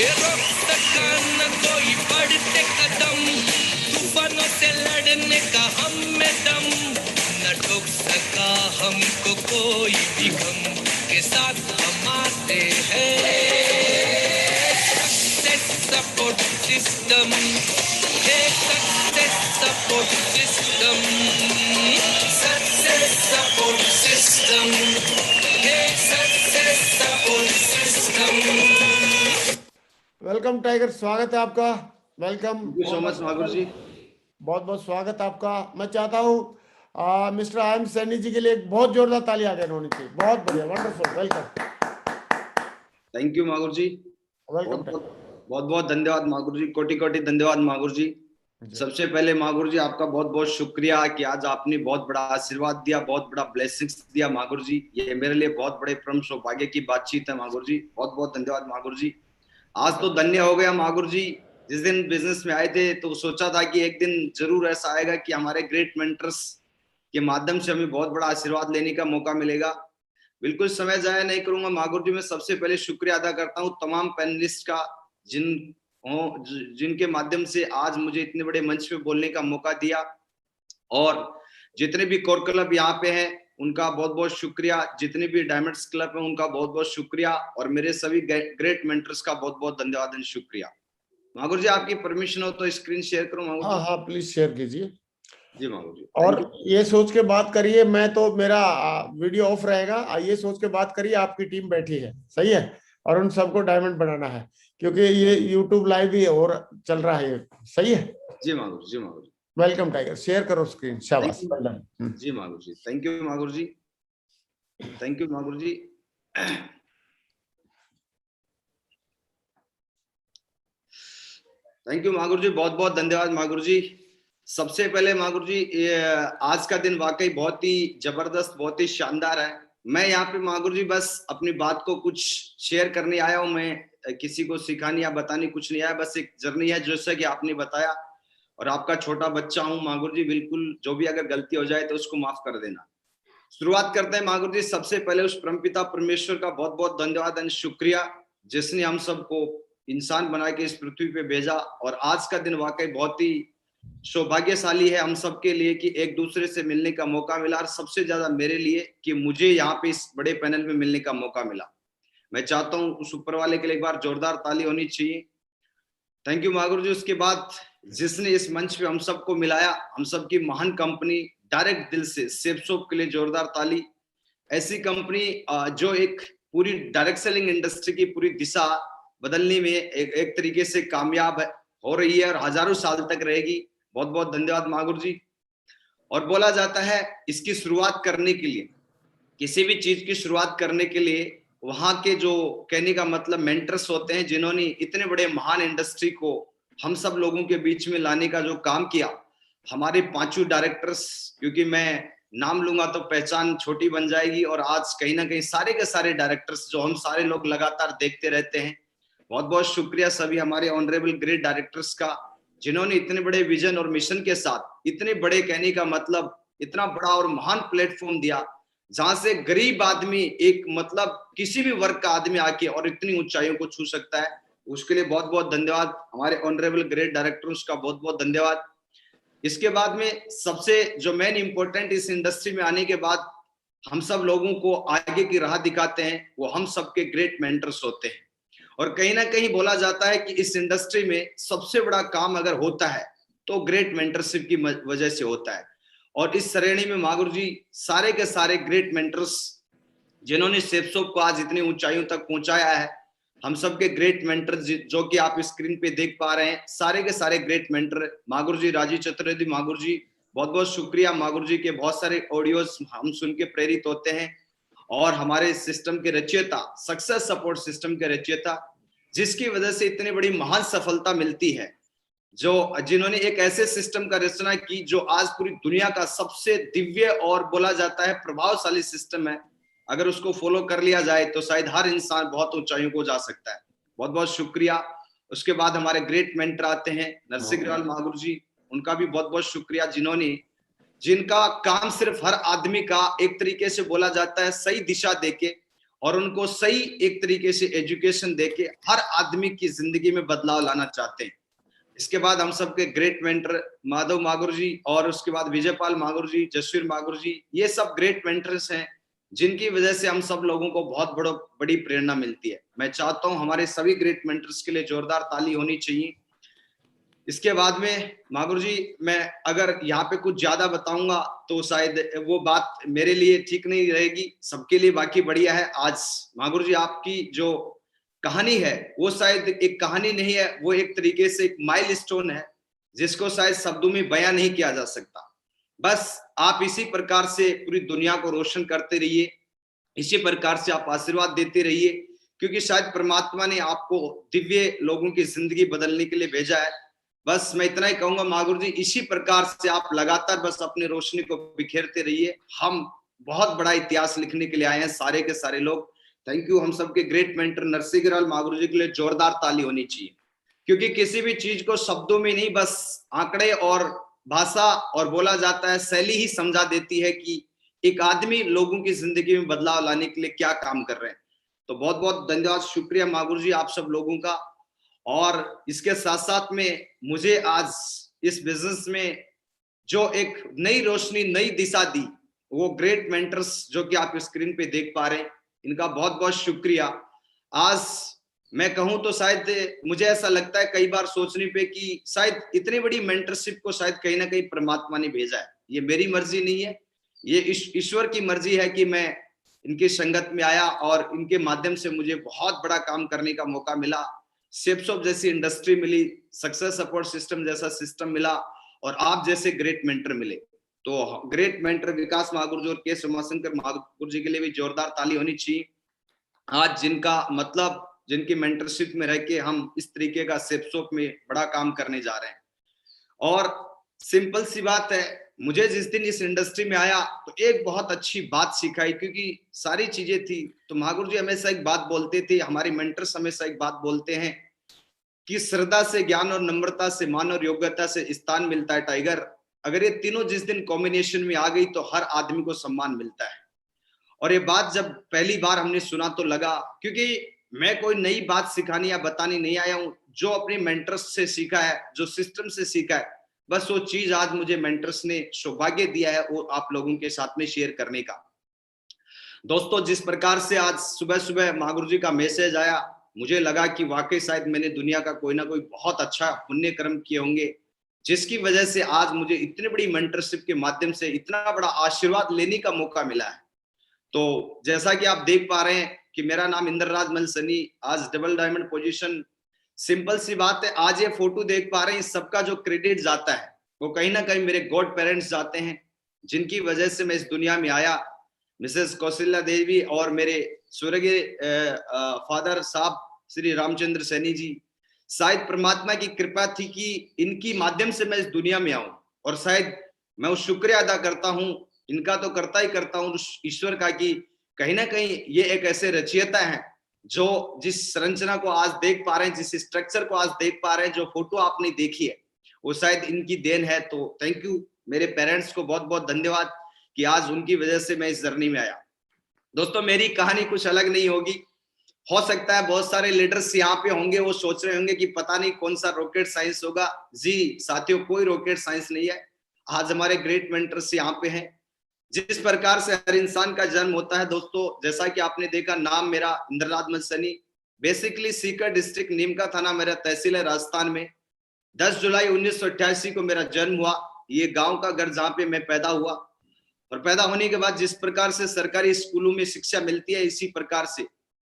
रोक सका न कोई बढ़ते कदम, तूफानों से लड़ने का हम में दम, न ठोक सका हमको कोई भी गम, के साथ हम आते हैं। Success support system, success support system, success support system, success support system. Welcome tiger, स्वागत है आपका। Welcome, thank you so much मागुर जी। बहुत बहुत स्वागत है आपका। मैं चाहता हूँ मिस्टर आई.एम. सैनी जी के लिए एक बहुत जोरदार ताली आगे होनी चाहिए। बहुत बढ़िया, वंडरफुल, वेलकम। थैंक यू मागुर जी, वेलकम। बहुत बहुत धन्यवाद मागुर जी, कोटि कोटि धन्यवाद मागुर जी। सबसे पहले मागुर जी आपका बहुत बहुत शुक्रिया कि आज आपने बहुत बड़ा आशीर्वाद दिया, बहुत बड़ा ब्लेसिंग्स दिया मागुर जी। ये मेरे लिए बहुत बड़े परम सौभाग्य की बातचीत है मागुर जी, बहुत बहुत धन्यवाद मागुर जी। आज तो धन्य हो गया मागुर जी। जिस दिन बिजनेस में आए थे तो सोचा था कि एक दिन जरूर ऐसा आएगा कि हमारे ग्रेट मेंटर्स के माध्यम से हमें बहुत बड़ा आशीर्वाद लेने का मौका मिलेगा। बिल्कुल समय जाया नहीं करूंगा मागुर जी। मैं सबसे पहले शुक्रिया अदा करता हूँ तमाम पैनलिस्ट का, जिनके माध्यम से आज मुझे इतने बड़े मंच पे बोलने का मौका दिया, और जितने भी कोर क्लब यहाँ पे हैं उनका बहुत बहुत शुक्रिया, जितने भी डायमंड्स क्लब हैं उनका बहुत बहुत शुक्रिया, और मेरे सभी ग्रेट मेंटर्स का बहुत बहुत धन्यवाद एंड शुक्रिया। मागुर जी आपकी परमिशन हो तो स्क्रीन शेयर करूं मागुर जी? हाँ, प्लीज शेयर कीजिए जी मागुर जी। और ये सोच के बात करिए, मैं तो मेरा वीडियो ऑफ रहेगा, ये सोच के बात करिए आपकी टीम बैठी है, सही है, और उन सबको डायमंड बनाना है, क्योंकि ये यूट्यूब लाइव भी और चल रहा है, सही है। जी मागुर जी, मागुर जी। वेलकम टाइगर, शेयर करो स्क्रीन, शाबाश। जी मागुर जी, थैंक यू मागुर जी, थैंक यू मागुर जी। थैंक यू मागुर जी, बहुत बहुत धन्यवाद मागुर जी। सबसे पहले मागुर जी, आज का दिन वाकई बहुत ही जबरदस्त, बहुत ही शानदार है। मैं यहाँ पे मागुर जी बस अपनी बात को कुछ शेयर करने आया हूँ। मैं किसी को सिखाने या बताने कुछ नहीं आया, बस एक जर्नी है जैसा कि आपने बताया, और आपका छोटा बच्चा हूँ मागुर जी। बिल्कुल जो भी अगर गलती हो जाए तो उसको माफ कर देना। शुरुआत करते हैं मागुर जी। सबसे पहले उस परमपिता परमेश्वर का बहुत बहुत धन्यवाद एंड शुक्रिया, जिसने हम सबको इंसान बना के इस पृथ्वी पे भेजा। और आज का दिन वाकई बहुत ही सौभाग्यशाली है हम सबके लिए कि एक दूसरे से मिलने का मौका मिला, और सबसे ज्यादा मेरे लिए कि मुझे यहाँ पे इस बड़े पैनल में मिलने का मौका मिला। मैं चाहता हूँ उस ऊपर वाले के लिए एक बार जोरदार ताली होनी चाहिए। थैंक यू मागुर जी। उसके बाद जिसने इस मंच पे हम सबको मिलाया, हम सबकी महान कंपनी डायरेक्ट दिल से सेफ शॉप के लिए जोरदार ताली। ऐसी कंपनी जो एक पूरी डायरेक्ट सेलिंग इंडस्ट्री की पूरी दिशा बदलने में एक तरीके से कामयाब हो रही है और हजारों साल तक रहेगी। बहुत बहुत धन्यवाद मागुर जी। और बोला जाता है इसकी शुरुआत करने के लिए, किसी भी चीज की शुरुआत करने के लिए वहां के जो कहने का मतलब मेंटर्स होते हैं, जिन्होंने इतने बड़े महान इंडस्ट्री को हम सब लोगों के बीच में लाने का जो काम किया, हमारे पांचों डायरेक्टर्स, क्योंकि मैं नाम लूंगा तो पहचान छोटी बन जाएगी, और आज कहीं ना कहीं सारे के सारे डायरेक्टर्स जो हम सारे लोग लगातार देखते रहते हैं, बहुत बहुत शुक्रिया सभी हमारे ऑनरेबल ग्रेट डायरेक्टर्स का, जिन्होंने इतने बड़े विजन और मिशन के साथ इतने बड़े कहने का मतलब इतना बड़ा और महान प्लेटफॉर्म दिया, जहां से गरीब आदमी एक मतलब किसी भी वर्ग का आदमी आके और इतनी ऊंचाइयों को छू सकता है। उसके लिए बहुत बहुत धन्यवाद। हमारे ऑनरेबल ग्रेट डायरेक्टर्स का बहुत बहुत धन्यवाद। इसके बाद में सबसे जो मेन इंपॉर्टेंट इस इंडस्ट्री में आने के बाद हम सब लोगों को आगे की राह दिखाते हैं, वो हम सबके ग्रेट मेंटर्स होते हैं। और कहीं ना कहीं बोला जाता है कि इस इंडस्ट्री में सबसे बड़ा काम अगर होता है तो ग्रेट मेंटरशिप की वजह से होता है। और इस श्रेणी में मागुर जी सारे के सारे ग्रेट मेंटर्स, जिन्होंने सेफसोप को आज इतनी ऊंचाइयों तक पहुंचाया है, हम सब के ग्रेट मेंटर जो कि आप स्क्रीन पे देख पा रहे हैं, सारे के सारे ग्रेट मेंटर मागुर जी, राजीव चतुर्वेदी मागुर जी, बहुत बहुत शुक्रिया मागुर जी के। बहुत सारे ऑडियोज हम सुन के प्रेरित होते हैं, और हमारे सिस्टम के रचयिता, सक्सेस सपोर्ट सिस्टम के रचयिता, जिसकी वजह से इतनी बड़ी महान सफलता मिलती है, जो जिन्होंने एक ऐसे सिस्टम का रचना की जो आज पूरी दुनिया का सबसे दिव्य और बोला जाता है प्रभावशाली सिस्टम है। अगर उसको फॉलो कर लिया जाए तो शायद हर इंसान बहुत ऊंचाइयों को जा सकता है। बहुत बहुत शुक्रिया। उसके बाद हमारे ग्रेट मेंटर आते हैं नरसिंह मागुर जी, उनका भी बहुत बहुत शुक्रिया, जिनका काम सिर्फ हर आदमी का एक तरीके से बोला जाता है सही दिशा देके और उनको सही एक तरीके से एजुकेशन देके हर आदमी की जिंदगी में बदलाव लाना चाहते हैं। इसके बाद हम सबके ग्रेट मेंटर माधव मागुर जी और उसके बाद विजयपाल मागुर जी, जसवीर मागुर जी, ये सब ग्रेट मेंटर्स हैं जिनकी वजह से हम सब लोगों को बहुत बड़ी प्रेरणा मिलती है। मैं चाहता हूं हमारे सभी ग्रेट मेंटर्स के लिए जोरदार ताली होनी चाहिए। इसके बाद में मागुर जी, मैं अगर यहाँ पे कुछ ज्यादा बताऊंगा तो शायद वो बात मेरे लिए ठीक नहीं रहेगी, सबके लिए बाकी बढ़िया है। आज मागुर जी आपकी जो कहानी है वो शायद एक कहानी नहीं है, वो एक तरीके से एक माइलस्टोन है जिसको शायद शब्दों में बयां नहीं किया जा सकता। बस आप इसी प्रकार से पूरी दुनिया को रोशन करते रहिए, इसी प्रकार से आप आशीर्वाद देते रहिए, क्योंकि शायद परमात्मा ने आपको दिव्य लोगों की जिंदगी बदलने के लिए भेजा है। बस मैं इतना ही कहूंगा मागुर जी, इसी प्रकार से आप लगातार बस अपनी रोशनी को बिखेरते रहिए। हम बहुत बड़ा इतिहास लिखने के लिए आए हैं सारे के सारे लोग। Thank you. हम सबके ग्रेट मेंटर नरसिंह अग्रवाल मागुर जी के लिए जोरदार ताली होनी चाहिए, क्योंकि किसी भी चीज को शब्दों में नहीं, बस आंकड़े और भाषा और बोला जाता है शैली ही समझा देती है कि एक आदमी लोगों की जिंदगी में बदलाव लाने के लिए क्या काम कर रहे हैं। तो बहुत बहुत धन्यवाद, शुक्रिया मागुर जी आप सब लोगों का। और इसके साथ साथ में मुझे आज इस बिजनेस में जो एक नई रोशनी, नई दिशा दी, वो ग्रेट मेंटर्स जो कि आप स्क्रीन पे देख पा रहे हैं, इनका बहुत बहुत शुक्रिया। आज मैं कहूं तो शायद मुझे ऐसा लगता है कई बार सोचने पे कि शायद इतनी बड़ी मेंटरशिप को शायद कहीं ना कहीं परमात्मा ने भेजा है। ये मेरी मर्जी नहीं है, ये ईश्वर की मर्जी है कि मैं इनकी संगत में आया और इनके माध्यम से मुझे बहुत बड़ा काम करने का मौका मिला। शेपशॉप जैसी इंडस्ट्री मिली, सक्सेस सपोर्ट सिस्टम जैसा सिस्टम मिला और आप जैसे ग्रेट मेंटर मिले। तो ग्रेट मेंटर विकास मागुर जी और के उमाशंकर मागुर जी के लिए भी जोरदार ताली होनी चाहिए। आज जिनकी मेंटरशिप में रह के हम इस तरीके का शेपशॉप में बड़ा काम करने जा रहे हैं। और सिंपल सी बात है, मुझे जिस दिन इस इंडस्ट्री में आया तो एक बहुत अच्छी बात सिखाई, क्योंकि सारी चीजें थी तो मागुर जी हमेशा एक बात बोलते थे, हमारे मेंटर्स हमेशा एक बात बोलते हैं कि श्रद्धा से ज्ञान और नम्रता से मान और योग्यता से स्थान मिलता है टाइगर। अगर ये तीनों जिस दिन कॉम्बिनेशन में आ गई तो हर आदमी को सम्मान मिलता है। और ये बात जब पहली बार हमने सुना तो लगा, क्योंकि मैं कोई नई बात सिखाने या बताने नहीं आया हूं, जो अपने मेंटर्स से सीखा है, जो सिस्टम से सीखा है, बस वो चीज आज मुझे मेंटर्स ने सौभाग्य दिया है वो आप लोगों के साथ में शेयर करने का। दोस्तों, जिस प्रकार से आज सुबह सुबह मागुर जी का मैसेज आया, मुझे लगा कि वाकई शायद मैंने दुनिया का कोई ना कोई बहुत अच्छा पुण्य कर्म किए होंगे, जिसकी वजह से आज मुझे इतनी बड़ी मेंटरशिप के माध्यम से इतना बड़ा आशीर्वाद लेने का मौका मिला है। तो जैसा कि आप देख पा रहे हैं कि मेरा नाम इंद्रराज मल सनी, आज डबल डायमंड पोजीशन। सिंपल सी बात है, आज ये फोटो देख पा रहे हैं, सबका जो क्रेडिट जाता है वो कहीं ना कहीं मेरे गॉड पेरेंट्स जाते हैं, जिनकी वजह से मैं इस दुनिया में आया। मिसेस कौशल्या देवी और मेरे स्वर्गीय फादर साहब श्री रामचंद्र सैनी जी, शायद परमात्मा की कृपा थी कि इनकी माध्यम से मैं इस दुनिया में आऊं। और शायद मैं उस शुक्रिया अदा करता हूं, इनका तो करता ही करता हूं ईश्वर का, कि कहीं ना कहीं ये एक ऐसे रचयिता हैं जो जिस संरचना को आज देख पा रहे हैं, जिस स्ट्रक्चर को आज देख पा रहे हैं, जो फोटो आपने देखी है, वो शायद इनकी देन है। तो थैंक यू, मेरे पेरेंट्स को बहुत बहुत धन्यवाद कि आज उनकी वजह से मैं इस जर्नी में आया। दोस्तों, मेरी कहानी कुछ अलग नहीं होगी। हो सकता है बहुत सारे लीडर्स यहाँ पे होंगे, वो सोच रहे होंगे कि पता नहीं कौन सा रॉकेट साइंस होगा। जी साथियों, कोई रॉकेट साइंस नहीं है। आज हमारे ग्रेट मेंटर्स यहाँ पे हैं। जिस प्रकार से हर इंसान का जन्म होता है दोस्तों, जैसा कि आपने देखा, नाम मेरा इंद्रराज मल सनी, बेसिकली सीकर डिस्ट्रिक्ट, नीमका थाना मेरा तहसील है, राजस्थान में। 10 जुलाई 1988 को मेरा जन्म हुआ। ये गांव का घर जहाँ पे मैं पैदा हुआ, और पैदा होने के बाद जिस प्रकार से सरकारी स्कूलों में शिक्षा मिलती है, इसी प्रकार से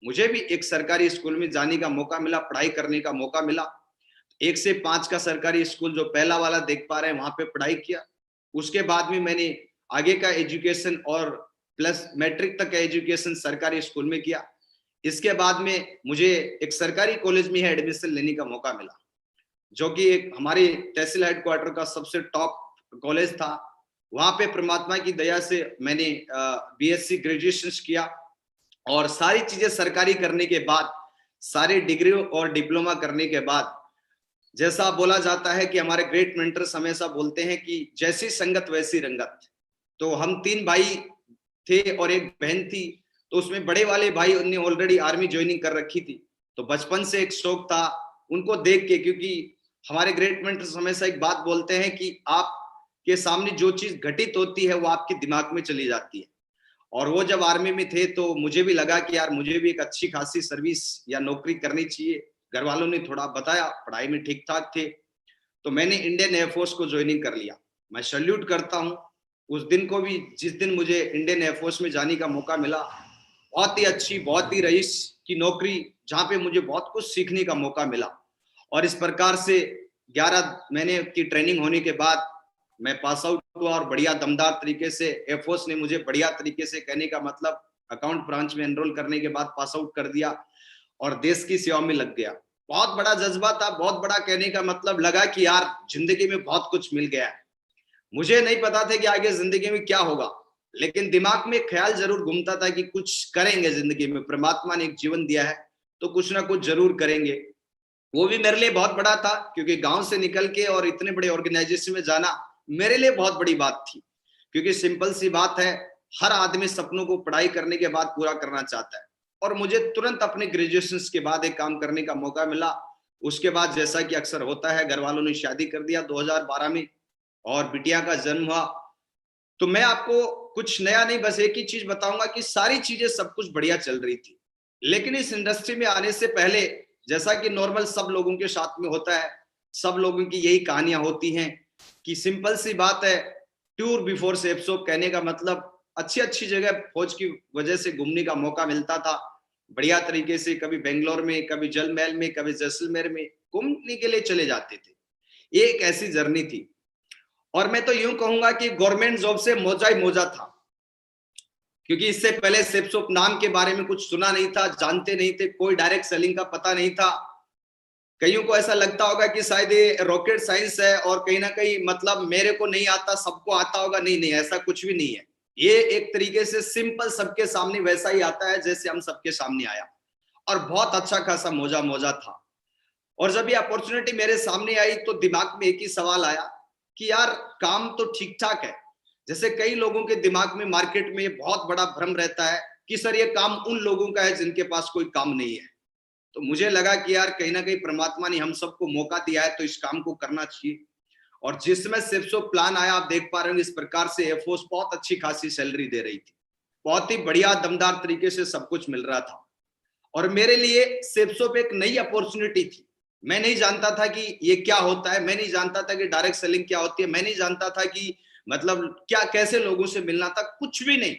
मुझे भी एक सरकारी स्कूल में जाने का मौका मिला, पढ़ाई करने का मौका मिला। 1 से 5 का सरकारी स्कूल जो पहला वाला देख पा रहे हैं, वहां पे पढ़ाई किया। उसके बाद में मैंने आगे का एजुकेशन और प्लस मैट्रिक तक का एजुकेशन सरकारी स्कूल में किया। इसके बाद में मुझे एक सरकारी कॉलेज में एडमिशन लेने का मौका मिला, जो कि एक हमारे तहसील हेडक्वार्टर का सबसे टॉप कॉलेज था। वहां पे परमात्मा की दया से मैंने बीएससी ग्रेजुएशन किया, और सारी चीजें सरकारी करने के बाद, सारे डिग्री और डिप्लोमा करने के बाद, जैसा बोला जाता है कि हमारे ग्रेट मेंटर्स हमेशा बोलते हैं कि जैसी संगत वैसी रंगत। तो हम 3 भाई थे और एक बहन थी। तो उसमें बड़े वाले भाई उन्हें ऑलरेडी आर्मी ज्वाइनिंग कर रखी थी, तो बचपन से एक शौक था उनको देख के, क्योंकि हमारे ग्रेट मेंटर्स हमेशा एक बात बोलते हैं कि आपके सामने जो चीज घटित होती है वो आपके दिमाग में चली जाती है। और वो जब आर्मी में थे तो मुझे भी लगा कि यार मुझे भी एक अच्छी खासी सर्विस या नौकरी करनी चाहिए। घर वालों ने थोड़ा बताया, पढ़ाई में ठीक ठाक थे, तो मैंने इंडियन एयरफोर्स को ज्वाइनिंग कर लिया। मैं सैल्यूट करता हूँ उस दिन को भी, जिस दिन मुझे इंडियन एयरफोर्स में जाने का मौका मिला। बहुत ही अच्छी, बहुत ही रईस की नौकरी, जहाँ पे मुझे बहुत कुछ सीखने का मौका मिला। और इस प्रकार से 11 महीने की ट्रेनिंग होने के बाद मैं पास आउट हुआ और बढ़िया दमदार तरीके से एयरफोर्स ने मुझे बढ़िया तरीके से, कहने का मतलब अकाउंट ब्रांच में एनरोल करने के बाद पास आउट कर दिया और देश की सेवा में लग गया। बहुत बड़ा जज्बा था, बहुत बड़ा, कहने का मतलब लगा कि यार जिंदगी में बहुत कुछ मिल गया है। मुझे नहीं पता था कि आगे जिंदगी में क्या होगा, लेकिन दिमाग में ख्याल जरूर घूमता था कि कुछ करेंगे जिंदगी में, परमात्मा ने एक जीवन दिया है तो कुछ ना कुछ जरूर करेंगे। वो भी मेरे लिए बहुत बड़ा था, क्योंकि गांव से निकल के और इतने बड़े ऑर्गेनाइजेशन में जाना मेरे लिए बहुत बड़ी बात थी। क्योंकि सिंपल सी बात है, हर आदमी सपनों को पढ़ाई करने के बाद पूरा करना चाहता है, और मुझे तुरंत अपने ग्रेजुएशन के बाद एक काम करने का मौका मिला। उसके बाद जैसा कि अक्सर होता है, घर वालों ने शादी कर दिया 2012 में और बिटिया का जन्म हुआ। तो मैं आपको कुछ नया नहीं, बस एक ही चीज बताऊंगा कि सारी चीजें सब कुछ बढ़िया चल रही थी। लेकिन इस इंडस्ट्री में आने से पहले, जैसा कि नॉर्मल सब लोगों के साथ में होता है, सब लोगों की यही कहानियां होती हैं कि सिंपल सी बात है, टूर बिफोर सेप्सो, कहने का मतलब अच्छी अच्छी जगह फौज की वजह से घूमने का मौका मिलता था बढ़िया तरीके से। कभी बेंगलोर में, कभी जल महल में, कभी जैसलमेर में घूमने के लिए चले जाते थे। ये एक ऐसी जर्नी थी, और मैं तो यूं कहूंगा कि गवर्नमेंट जॉब से मौजा ही मौजा था, क्योंकि इससे पहले सेप्सो नाम के बारे में कुछ सुना नहीं था, जानते नहीं थे, कोई डायरेक्ट सेलिंग का पता नहीं था। कईयों को ऐसा लगता होगा कि शायद ये रॉकेट साइंस है और कहीं ना कहीं मतलब मेरे को नहीं आता, सबको आता होगा। नहीं नहीं, ऐसा कुछ भी नहीं है। ये एक तरीके से सिंपल सबके सामने वैसा ही आता है जैसे हम सबके सामने आया, और बहुत अच्छा खासा मौजा मौजा था। और जब ये अपॉर्चुनिटी मेरे सामने आई तो दिमाग में एक ही सवाल आया कि यार काम तो ठीक ठाक है। जैसे कई लोगों के दिमाग में मार्केट में बहुत बड़ा भ्रम रहता है कि सर ये काम उन लोगों का है जिनके पास कोई काम नहीं है। तो मुझे लगा कि यार कहीं ना कहीं परमात्मा ने हम सबको मौका दिया है तो इस काम को करना चाहिए। और जिसमें सेप्सो प्लान आया, आप देख पा रहे हो इस प्रकार से एयरफोर्स बहुत अच्छी खासी सैलरी दे रही थी, बहुत ही बढ़िया दमदार तरीके से सब कुछ मिल रहा था। और मेरे लिए सेप्सो पे एक नई अपॉर्चुनिटी थी। मैं नहीं जानता था कि ये क्या होता है, मैं नहीं जानता था कि डायरेक्ट सेलिंग क्या होती है, मैं नहीं जानता था कि मतलब क्या, कैसे लोगों से मिलना था, कुछ भी नहीं।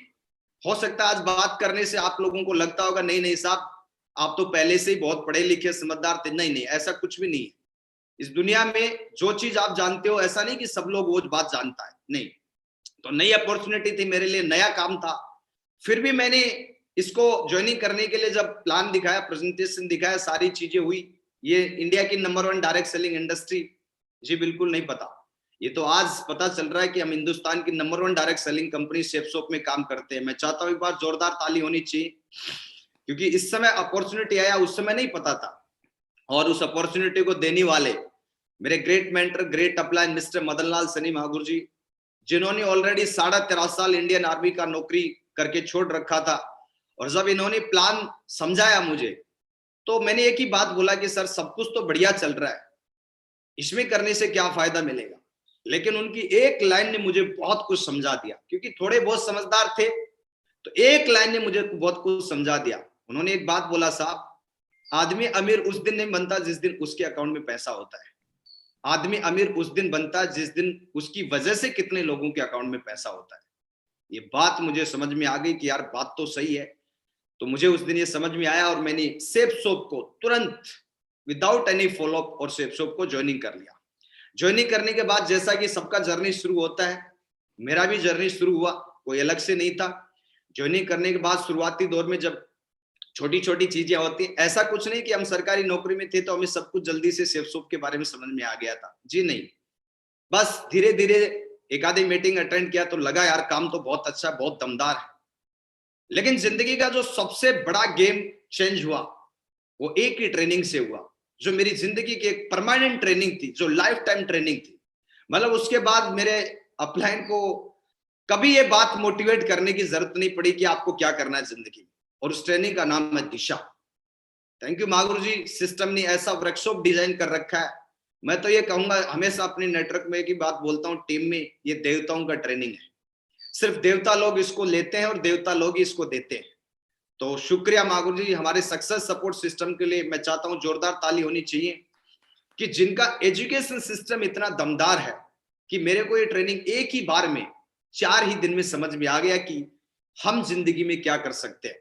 हो सकता है आज बात करने से आप लोगों को लगता होगा नहीं नहीं साहब आप तो पहले से ही बहुत पढ़े लिखे समझदार थे। नहीं नहीं, ऐसा कुछ भी नहीं है। इस दुनिया में जो चीज आप जानते हो, ऐसा नहीं कि सब लोग वो बात जानता है, नहीं। तो नई अपॉर्चुनिटी थी मेरे लिए, नया काम था। फिर भी मैंने इसको ज्वाइनिंग करने के लिए जब प्लान दिखाया, प्रेजेंटेशन दिखाया, सारी चीजें हुई। ये इंडिया की नंबर 1 डायरेक्ट सेलिंग इंडस्ट्री, जी बिल्कुल नहीं पता। ये तो आज पता चल रहा है कि हम हिंदुस्तान की नंबर 1 डायरेक्ट सेलिंग कंपनी सेप्सो में काम करते हैं। मैं चाहता हूं एक बार जोरदार ताली होनी चाहिए, क्योंकि इस समय अपॉर्चुनिटी आया, उस समय नहीं पता था। और उस अपॉर्चुनिटी को देने वाले मेरे great mentor, great upline mister Madan Lal Saini महागुरु जी, जिन्होंने ऑलरेडी 13.5 साल इंडियन आर्मी का नौकरी करके छोड़ रखा था। और जब इन्होंने प्लान समझाया मुझे, तो मैंने एक ही बात बोला कि सर सब कुछ तो बढ़िया चल रहा है, इसमें करने से क्या फायदा मिलेगा। लेकिन उनकी एक लाइन ने मुझे बहुत कुछ समझा दिया, क्योंकि थोड़े बहुत समझदार थे, तो एक लाइन ने मुझे बहुत कुछ समझा दिया। उन्होंने एक बात बोला, साहब आदमी अमीर उस दिन नहीं बनता जिस दिन उसके अकाउंट में पैसा होता है, आदमी अमीर उस दिन बनता है जिस दिन उसकी वजह से कितने लोगों के अकाउंट में पैसा होता है। ये बात मुझे समझ में आ गई कि यार बात तो सही है। तो मुझे उस दिन ये समझ में आया और मैंने सेप्सो को तुरंत विदाउट एनी फॉलोअप और सेप्सो को ज्वाइनिंग कर लिया। ज्वाइनिंग करने के बाद जैसा कि सबका जर्नी शुरू होता है, मेरा भी जर्नी शुरू हुआ, कोई अलग से नहीं था। ज्वाइनिंग करने के बाद शुरुआती दौर में जब छोटी छोटी चीजें होती, ऐसा कुछ नहीं कि हम सरकारी नौकरी में थे तो हमें सब कुछ जल्दी से सेप्सो के बारे में समझ में आ गया था, जी नहीं। बस धीरे धीरे एक आधी मीटिंग अटेंड किया तो लगा यार काम तो बहुत अच्छा, बहुत दमदार है। लेकिन जिंदगी का जो सबसे बड़ा गेम चेंज हुआ वो एक ही ट्रेनिंग से हुआ, जो मेरी जिंदगी की एक परमानेंट ट्रेनिंग थी, जो लाइफ टाइम ट्रेनिंग थी। मतलब उसके बाद मेरे अपलाइन को कभी ये बात मोटिवेट करने की जरूरत नहीं पड़ी कि आपको क्या करना है जिंदगी में। और उस ट्रेनिंग का नाम है दिशा। थैंक यू महागुरु जी, सिस्टम ने ऐसा वर्कशॉप डिजाइन कर रखा है। मैं तो ये कहूंगा, हमेशा अपने नेटवर्क में की बात बोलता हूँ, टीम में ये देवताओं का ट्रेनिंग है। सिर्फ देवता लोग इसको लेते हैं और देवता लोग ही इसको देते हैं। तो शुक्रिया महागुरु जी, हमारे सक्सेस सपोर्ट सिस्टम के लिए मैं चाहता हूँ जोरदार ताली होनी चाहिए, कि जिनका एजुकेशन सिस्टम इतना दमदार है कि मेरे को ये ट्रेनिंग एक ही बार में 4 ही दिन में समझ में आ गया कि हम जिंदगी में क्या कर सकते हैं।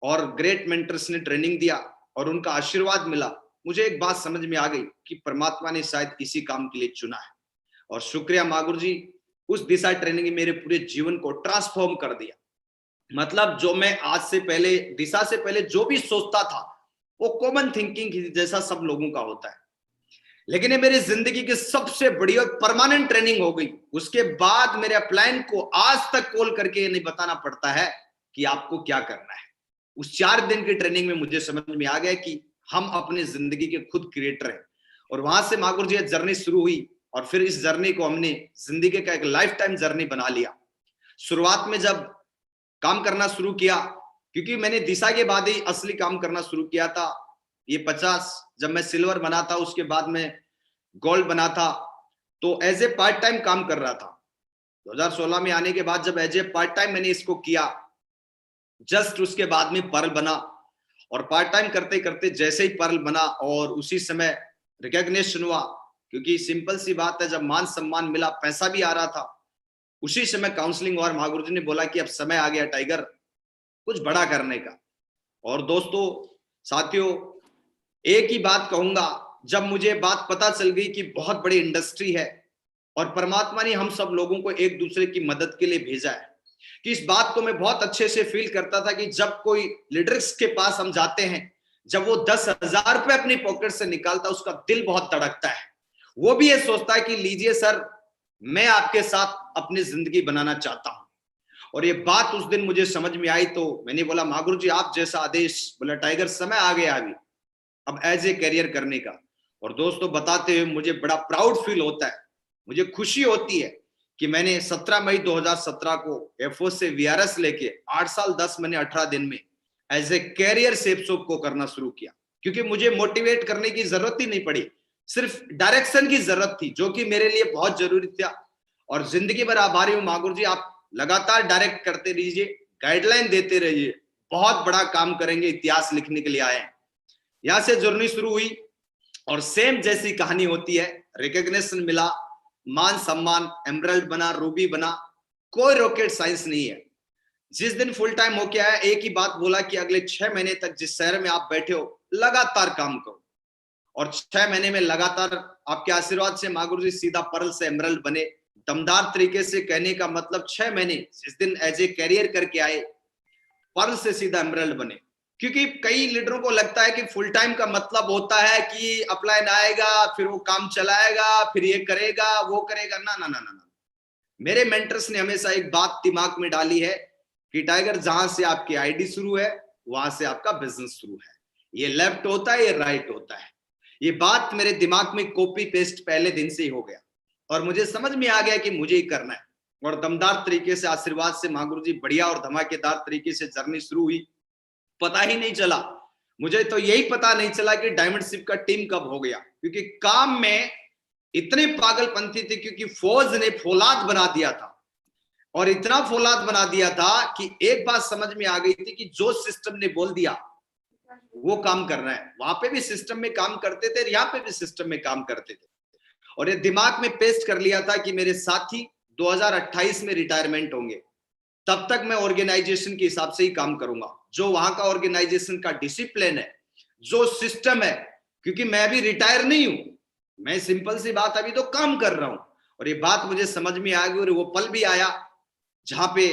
और ग्रेट मेंटर्स ने ट्रेनिंग दिया और उनका आशीर्वाद मिला। मुझे एक बात समझ में आ गई कि परमात्मा ने शायद इसी काम के लिए चुना है। और शुक्रिया महागुरु जी, उस दिशा ट्रेनिंग ने मेरे पूरे जीवन को ट्रांसफॉर्म कर दिया। मतलब जो मैं आज से पहले, दिशा से पहले जो भी सोचता था वो कॉमन थिंकिंग जैसा सब लोगों का होता है, लेकिन ये मेरी जिंदगी की सबसे बड़ी और परमानेंट ट्रेनिंग हो गई। उसके बाद मेरे अपलाइन को आज तक कॉल करके ये नहीं बताना पड़ता है कि आपको क्या करना है। उस 4 दिन की ट्रेनिंग में मुझे समझ में आ गया कि हम अपनी जिंदगी के खुद क्रिएटर हैं। और वहां से महागुरु जी जर्नी शुरू हुई और फिर इस जर्नी को हमने जिंदगी का एक लाइफ टाइम जर्नी बना लिया। शुरुआत में जब काम करना शुरू किया, क्योंकि मैंने दिशा के बाद ही असली काम करना शुरू किया था। ये 50 जब मैं सिल्वर बना था, उसके बाद में गोल्ड बना था, तो एज ए पार्ट टाइम काम कर रहा था। 2016 में आने के बाद जब एज ए पार्ट टाइम मैंने इसको किया, जस्ट उसके बाद में पर्ल बना। और पार्ट टाइम करते करते जैसे ही पर्ल बना और उसी समय रिकॉग्निशन हुआ, क्योंकि सिंपल सी बात है, जब मान सम्मान मिला, पैसा भी आ रहा था, उसी समय काउंसलिंग और महागुरु जी ने बोला कि अब समय आ गया टाइगर कुछ बड़ा करने का। और दोस्तों साथियों, एक ही बात कहूंगा, जब मुझे बात पता चल गई कि बहुत बड़ी इंडस्ट्री है और परमात्मा ने हम सब लोगों को एक दूसरे की मदद के लिए भेजा है, कि इस बात को मैं बहुत अच्छे से फील करता था कि जब कोई लीडर्स के पास हम जाते हैं, जब वो 10,000 रुपए अपनी पॉकेट से निकालता है, उसका दिल बहुत धड़कता है। वो भी ये सोचता है कि लीजिए सर, मैं आपके साथ अपनी जिंदगी बनाना चाहता हूं। और ये बात उस दिन मुझे समझ में आई, तो मैंने बोला महागुरु जी आप जैसा आदेश। बोला टाइगर समय आ गया अभी अब एज ए करियर करने का। और दोस्तों बताते हुए मुझे बड़ा प्राउड फील होता है, मुझे खुशी होती है कि मैंने 17 मई 2017 को एफओ से वीआरएस लेके 8 साल 10 महीने 18 दिन में एज ए कैरियर सेपसोप को करना शुरू किया। क्योंकि मुझे मोटिवेट करने की जरूरत ही नहीं पड़ी, सिर्फ डायरेक्शन की जरूरत थी, जो कि मेरे लिए बहुत जरूरी था। और जिंदगी भर आभारी हूं महागुरु जी, आप लगातार डायरेक्ट करते रहिए, गाइडलाइन देते रहिए, बहुत बड़ा काम करेंगे, इतिहास लिखने के लिए आए हैं। यहां से जर्नी शुरू हुई और सेम जैसी कहानी होती है। रिकॉग्निशन मिला, मान सम्मान, एमरल्ड बना, रूबी बना, कोई रॉकेट साइंस नहीं है। जिस दिन फुल टाइम होके आया, एक ही बात बोला कि अगले 6 महीने तक जिस शहर में आप बैठे हो लगातार काम करो। और 6 महीने में लगातार आपके आशीर्वाद से महागुरु जी सीधा पर्ल से एमरल्ड बने। दमदार तरीके से कहने का मतलब 6 महीने जिस दिन एज ए कैरियर करके आए, पर्ल से सीधा एमरल्ड बने। क्योंकि कई लीडरों को लगता है कि फुल टाइम का मतलब होता है कि अपलाइन आएगा, फिर वो काम चलाएगा, फिर ये करेगा, वो करेगा। ना ना ना ना, मेरे मेंटर्स ने हमेशा एक बात दिमाग में डाली है कि टाइगर, जहां से आपकी आईडी शुरू है वहां से आपका बिजनेस शुरू है। ये लेफ्ट होता है, ये राइट होता है। ये बात मेरे दिमाग में कॉपी पेस्ट पहले दिन से ही हो गया और मुझे समझ में आ गया कि मुझे ही करना है। और दमदार तरीके से आशीर्वाद से महागुरु जी बढ़िया और धमाकेदार तरीके से जर्नी शुरू हुई। पता ही नहीं चला, मुझे तो यही पता नहीं चला कि डायमंड शिप का टीम कब हो गया, क्योंकि काम में इतने पागलपंथी थे, क्योंकि फौज ने फौलाद बना दिया था। और इतना फौलाद बना दिया था कि एक बात समझ में आ गई थी कि जो सिस्टम ने बोल दिया वो काम करना है। वहां पे भी सिस्टम में काम करते थे, यहाँ पे भी सिस्टम में काम करते थे। और ये दिमाग में पेस्ट कर लिया था कि मेरे साथी 2028 में रिटायरमेंट होंगे, तब तक मैं ऑर्गेनाइजेशन के हिसाब से ही काम करूंगा, जो वहां का ऑर्गेनाइजेशन का डिसिप्लिन है, जो सिस्टम है। क्योंकि मैं अभी रिटायर नहीं हूं, मैं सिंपल सी बात अभी तो काम कर रहा हूं। और ये बात मुझे समझ में आ गई और वो पल भी आया जहां पे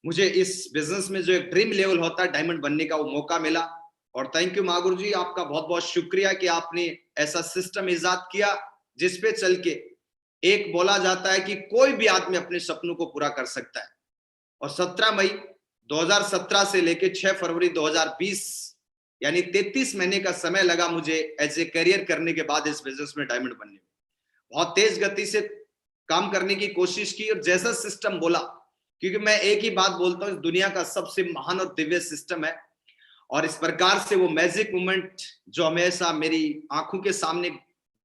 मुझे इस बिजनेस में जो एक ड्रीम लेवल होता है डायमंड बनने का, वो मौका मिला। और थैंक यू महागुरु जी, आपका बहुत बहुत शुक्रिया कि आपने ऐसा सिस्टम इजाद किया जिसपे चल के एक बोला जाता है कि कोई भी आदमी अपने सपनों को पूरा कर सकता है। और 17 मई 2017 से लेके 6 फरवरी 2020 यानी 33 महीने का समय लगा मुझे एज ए करियर करने के बाद इस बिजनेस में डायमंड बनने में। बहुत तेज गति से काम करने की कोशिश की और जैसा सिस्टम बोला क्योंकि मैं एक ही बात बोलता हूँ, इस दुनिया का सबसे महान और दिव्य सिस्टम है, और इस प्रकार से वो मैजिक मोमेंट जो हमेशा मेरी आंखों के सामने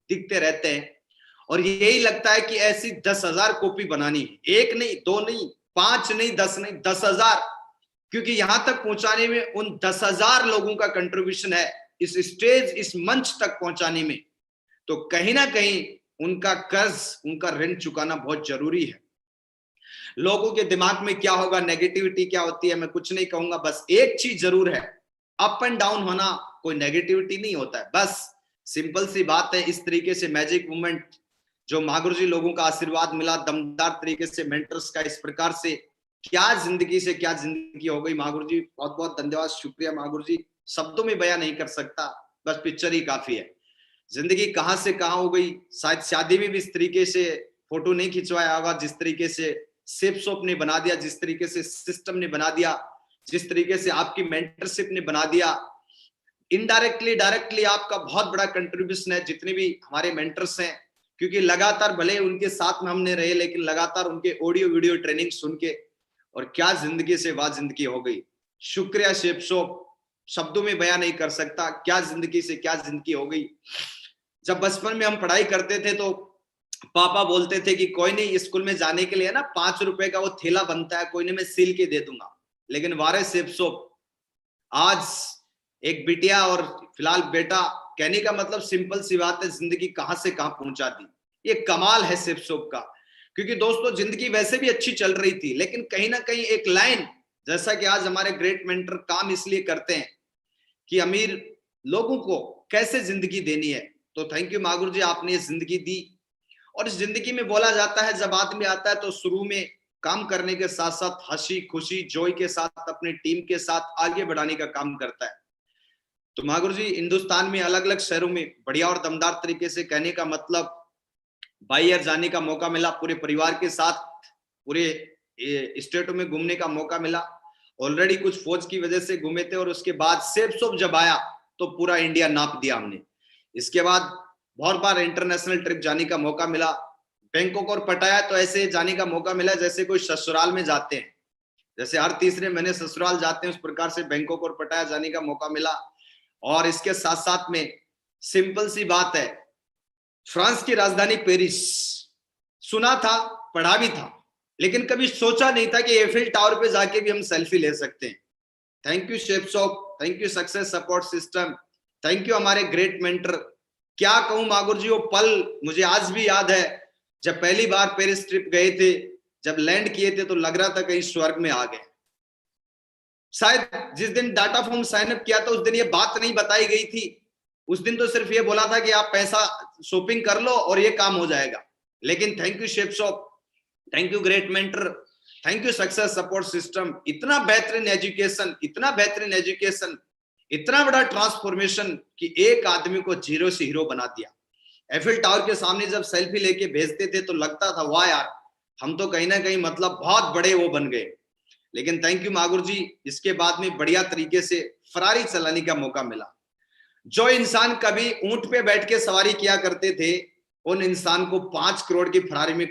दिखते रहते हैं, और यही लगता है कि ऐसी 10,000 कॉपी बनानी है, 1 नहीं, 2 नहीं, 5 नहीं, 10 नहीं, 10,000, क्योंकि यहां तक पहुंचाने में उन 10,000 लोगों का कंट्रीब्यूशन है, इस स्टेज, इस मंच तक पहुंचाने में। तो कहीं ना कहीं उनका कर्ज, उनका ऋण चुकाना बहुत जरूरी है। लोगों के दिमाग में क्या होगा, नेगेटिविटी क्या होती है, मैं कुछ नहीं कहूंगा, बस एक चीज जरूर है, अप एंड डाउन होना कोई नेगेटिविटी नहीं होता है, बस सिंपल सी बात है। इस तरीके से मैजिक मूवमेंट जो महागुरु जी लोगों का आशीर्वाद मिला, दमदार तरीके से मेंटर्स का, इस प्रकार से क्या जिंदगी से क्या जिंदगी हो गई। महागुरु जी बहुत बहुत धन्यवाद, शुक्रिया महागुरु जी, शब्दों में बयां नहीं कर सकता, बस पिक्चर ही काफी है। जिंदगी कहां से कहां हो गई, शायद शादी में भी इस तरीके से फोटो नहीं खिंचवाया होगा जिस तरीके से सेफ शॉप ने बना दिया, जिस तरीके से सिस्टम ने बना दिया, जिस तरीके से आपकी मेंटरशिप ने बना दिया। इनडायरेक्टली डायरेक्टली आपका बहुत बड़ा कंट्रीब्यूशन है, जितने भी हमारे मेंटर्स हैं, क्योंकि लगातार भले उनके साथ में हमने रहे, लेकिन लगातार उनके ऑडियो वीडियो ट्रेनिंग सुन के, और क्या जिंदगी से वाह जिंदगी हो गई। शुक्रिया शेफ शॉप, शब्दों में बयां नहीं कर सकता, क्या जिंदगी से क्या जिंदगी हो गई। जब बचपन में हम पढ़ाई करते थे तो पापा बोलते थे कि कोई नहीं, स्कूल में जाने के लिए ना 5 रुपए का वो थैला बनता है, कोई नहीं मैं सील के दे दूंगा। लेकिन वारे शेफ शॉप, आज एक बिटिया और फिलहाल बेटा, कहने का मतलब सिंपल सी बात है, जिंदगी कहां से कहां पहुंचा दी। ये कमाल है शेफ शॉप का, क्योंकि दोस्तों जिंदगी वैसे भी अच्छी चल रही थी, लेकिन कहीं ना कहीं एक लाइन, जैसा कि आज हमारे ग्रेट मेंटर काम इसलिए करते हैं कि अमीर लोगों को कैसे जिंदगी देनी है। तो थैंक यू महागुरु जी, आपने ये जिंदगी दी। और इस जिंदगी में बोला जाता है, जब आदमी आता है तो शुरू में काम करने के साथ साथ हंसी खुशी जॉय के साथ अपनी टीम के साथ आगे बढ़ाने का काम करता है। तो महागुरु जी हिंदुस्तान में अलग अलग शहरों में बढ़िया और दमदार तरीके से, कहने का मतलब बाई एयर जाने का मौका मिला, पूरे परिवार के साथ पूरे स्टेटों में घूमने का मौका मिला। ऑलरेडी कुछ फौज की वजह से घूमे थे, और उसके बाद सेफ शॉप जब आया तो पूरा इंडिया नाप दिया हमने। इसके बाद बहुत बार इंटरनेशनल ट्रिप जाने का मौका मिला, बैंकॉक और पटाया तो ऐसे जाने का मौका मिला जैसे कोई ससुराल में जाते हैं, जैसे हर तीसरे महीने ससुराल जाते हैं, उस प्रकार से बैंकॉक और पटाया जाने का मौका मिला। और इसके साथ साथ में सिंपल सी बात है, फ्रांस की राजधानी पेरिस सुना था, पढ़ा भी था, लेकिन कभी सोचा नहीं था कि एफिल टावर पे जाके भी हम सेल्फी ले सकते हैं। Thank you chef shop, thank you success support system, thank you हमारे ग्रेट मेंटर। क्या कहूं महागुरु जी, वो पल मुझे आज भी याद है, जब पहली बार पेरिस ट्रिप गए थे, जब लैंड किए थे तो लग रहा था कहीं स्वर्ग में आ गए। शायद जिस दिन डाटा फॉर्म साइन अप किया था उस दिन ये बात नहीं बताई गई थी, उस दिन तो सिर्फ ये बोला था कि आप पैसा शॉपिंग कर लो और ये काम हो जाएगा। लेकिन thank you chef shop, thank you great mentor, thank you success support system. इतना बेहतरीन एजुकेशन, इतना बेहतरीन एजुकेशन, इतना बड़ा ट्रांसफॉर्मेशन कि एक आदमी को जीरो से हीरो बना दिया। एफिल टावर के सामने जब सेल्फी लेके भेजते थे तो लगता था वाह यार, हम तो कहीं ना कहीं मतलब बहुत बड़े वो बन गए। लेकिन थैंक यू महागुरु जी, इसके बाद में बढ़िया तरीके से फरारी चलाने का मौका मिला। जो इंसान कभी ऊंट पे बैठ के सवारी किया करते थे, उन इंसान को 5 करोड़ की फरारी में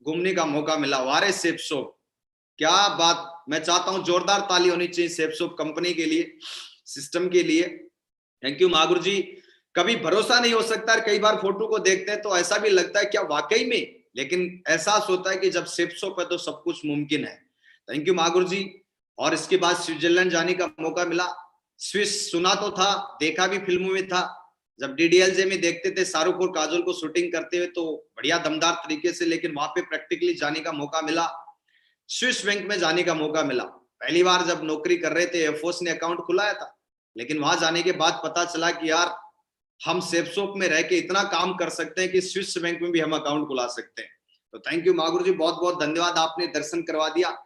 घूमने का मौका मिला। वारे सेफ शॉप, क्या बात। मैं चाहता हूं जोरदार ताली होनी चाहिए सेफ शॉप कंपनी के लिए, सिस्टम के लिए। थैंक यू महागुरु जी। कभी भरोसा नहीं हो सकता, कई बार फोटो को देखते हैं तो ऐसा भी लगता है क्या वाकई में, लेकिन एहसास होता है कि जब सेफ शॉप है तो सब कुछ मुमकिन है। थैंक यू महागुरु जी। और इसके बाद स्विट्जरलैंड जाने का मौका मिला। स्विस सुना तो था, देखा भी फिल्मों में था, जब डीडीएलजे में देखते थे शाहरुख और काजोल को शूटिंग करते हुए तो बढ़िया दमदार तरीके से, लेकिन वहां पे प्रैक्टिकली जाने का मौका मिला। स्विस बैंक में जाने का मौका मिला। पहली बार जब नौकरी कर रहे थे, एयरफोर्स ने अकाउंट खुलाया था, लेकिन वहां जाने के बाद पता चला कि यार हम सेफ शॉप में रह के इतना काम कर सकते हैं कि स्विस बैंक में भी हम अकाउंट खुला सकते हैं। तो थैंक यू महागुरु जी, बहुत बहुत धन्यवाद, आपने दर्शन करवा दिया।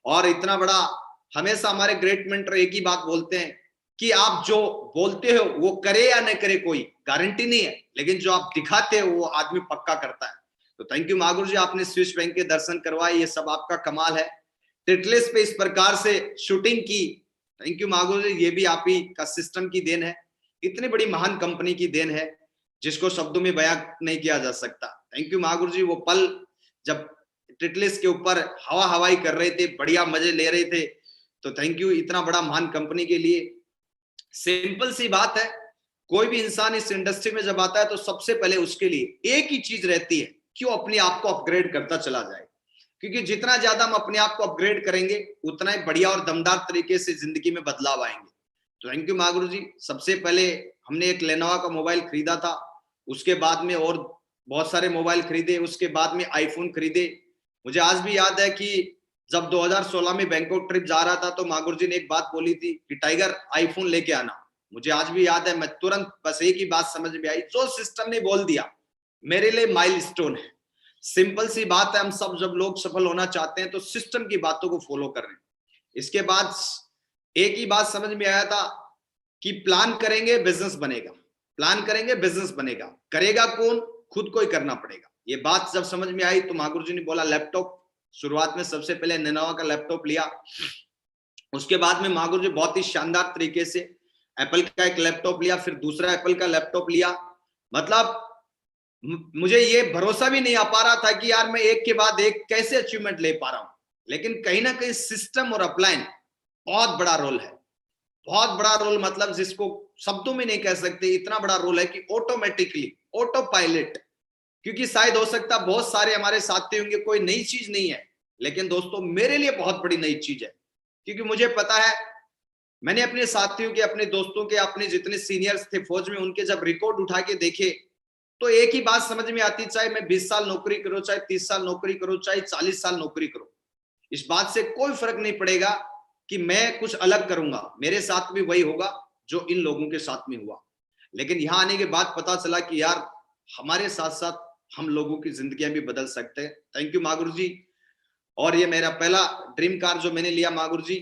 और इतना बड़ा, हमेशा हमारे ग्रेट मेंटर एक ही बात बोलते हैं कि आप जो बोलते हो वो करे या न करे कोई गारंटी नहीं है, लेकिन जो आप दिखाते हो वो आदमी पक्का करता है। तो थैंक यू महागुरु जी, आपने स्विस बैंक के दर्शन करवाए, ये सब आपका कमाल है। टिटलेस पे इस प्रकार से शूटिंग की, थैंक यू महागुरु जी, ये भी आप ही का सिस्टम की देन है, इतनी बड़ी महान कंपनी की देन है जिसको शब्दों में बयां नहीं किया जा सकता। थैंक यू महागुरु जी। वो पल जब टिटलिस के ऊपर हवाई कर रहे थे, बढ़िया मजे ले रहे थे। तो थैंक यू इतना बड़ा महान कंपनी के लिए। सिंपल सी बात है, कोई भी इंसान इस इंडस्ट्री में जब आता है तो सबसे पहले उसके लिए एक ही चीज रहती है, क्यों अपने आप को अपग्रेड करता चला जाए, क्योंकि जितना ज्यादा हम अपने आप को अपग्रेड करेंगे उतना ही बढ़िया और दमदार तरीके से जिंदगी में बदलाव आएंगे। तो थैंक यू महागुरु जी। सबसे पहले हमने एक लेनोवा का मोबाइल खरीदा था, उसके बाद में और बहुत सारे मोबाइल खरीदे, उसके बाद में आईफोन खरीदे। मुझे आज भी याद है कि जब 2016 में बैंकॉक ट्रिप जा रहा था तो महागुरु जी ने एक बात बोली थी कि टाइगर आईफोन लेके आना। मुझे आज भी याद है, मैं तुरंत बस एक ही बात समझ में आई, जो सिस्टम ने बोल दिया मेरे लिए माइलस्टोन है। सिंपल सी बात है, हम सब जब लोग सफल होना चाहते हैं तो सिस्टम की बातों को फॉलो कर रहे हैं। इसके बाद एक ही बात समझ में आया था कि प्लान करेंगे बिजनेस बनेगा, प्लान करेंगे बिजनेस बनेगा, करेगा कौन, खुद को ही करना पड़ेगा। ये बात जब समझ में आई तो महागुरु जी ने बोला लैपटॉप। शुरुआत में सबसे पहले लेनोवा का लैपटॉप लिया, उसके बाद में महागुरु जी बहुत ही शानदार तरीके से एप्पल का एक लैपटॉप लिया, फिर दूसरा एप्पल का लैपटॉप लिया। मतलब मुझे ये भरोसा भी नहीं आ पा रहा था कि यार मैं एक के बाद एक कैसे अचीवमेंट ले पा रहा हूं, लेकिन कहीं ना कहीं सिस्टम और अपलाइन बहुत बड़ा रोल है, बहुत बड़ा रोल, मतलब जिसको शब्दों में नहीं कह सकते, इतना बड़ा रोल है कि ऑटोमेटिकली ऑटो पायलट। क्योंकि शायद हो सकता बहुत सारे हमारे साथी होंगे कोई नई चीज नहीं है, लेकिन दोस्तों मेरे लिए बहुत बड़ी नई चीज है, क्योंकि मुझे पता है मैंने अपने साथियों के, अपने दोस्तों के, अपने जितने सीनियर्स थे फौज में, उनके जब रिकॉर्ड उठा के देखे तो एक ही बात समझ में आती, चाहे मैं 20 साल नौकरी करूं, चाहे 30 साल नौकरी करूं, चाहे 40 साल नौकरी करूं, इस बात से कोई फर्क नहीं पड़ेगा कि मैं कुछ अलग करूंगा, मेरे साथ भी वही होगा जो इन लोगों के साथ में हुआ। लेकिन यहां आने के बाद पता चला कि यार हमारे साथ साथ हम लोगों की जिंदगियां भी बदल सकते हैं। थैंक यू महागुरु जी। और ये मेरा पहला ड्रीम कार जो मैंने लिया महागुरु जी,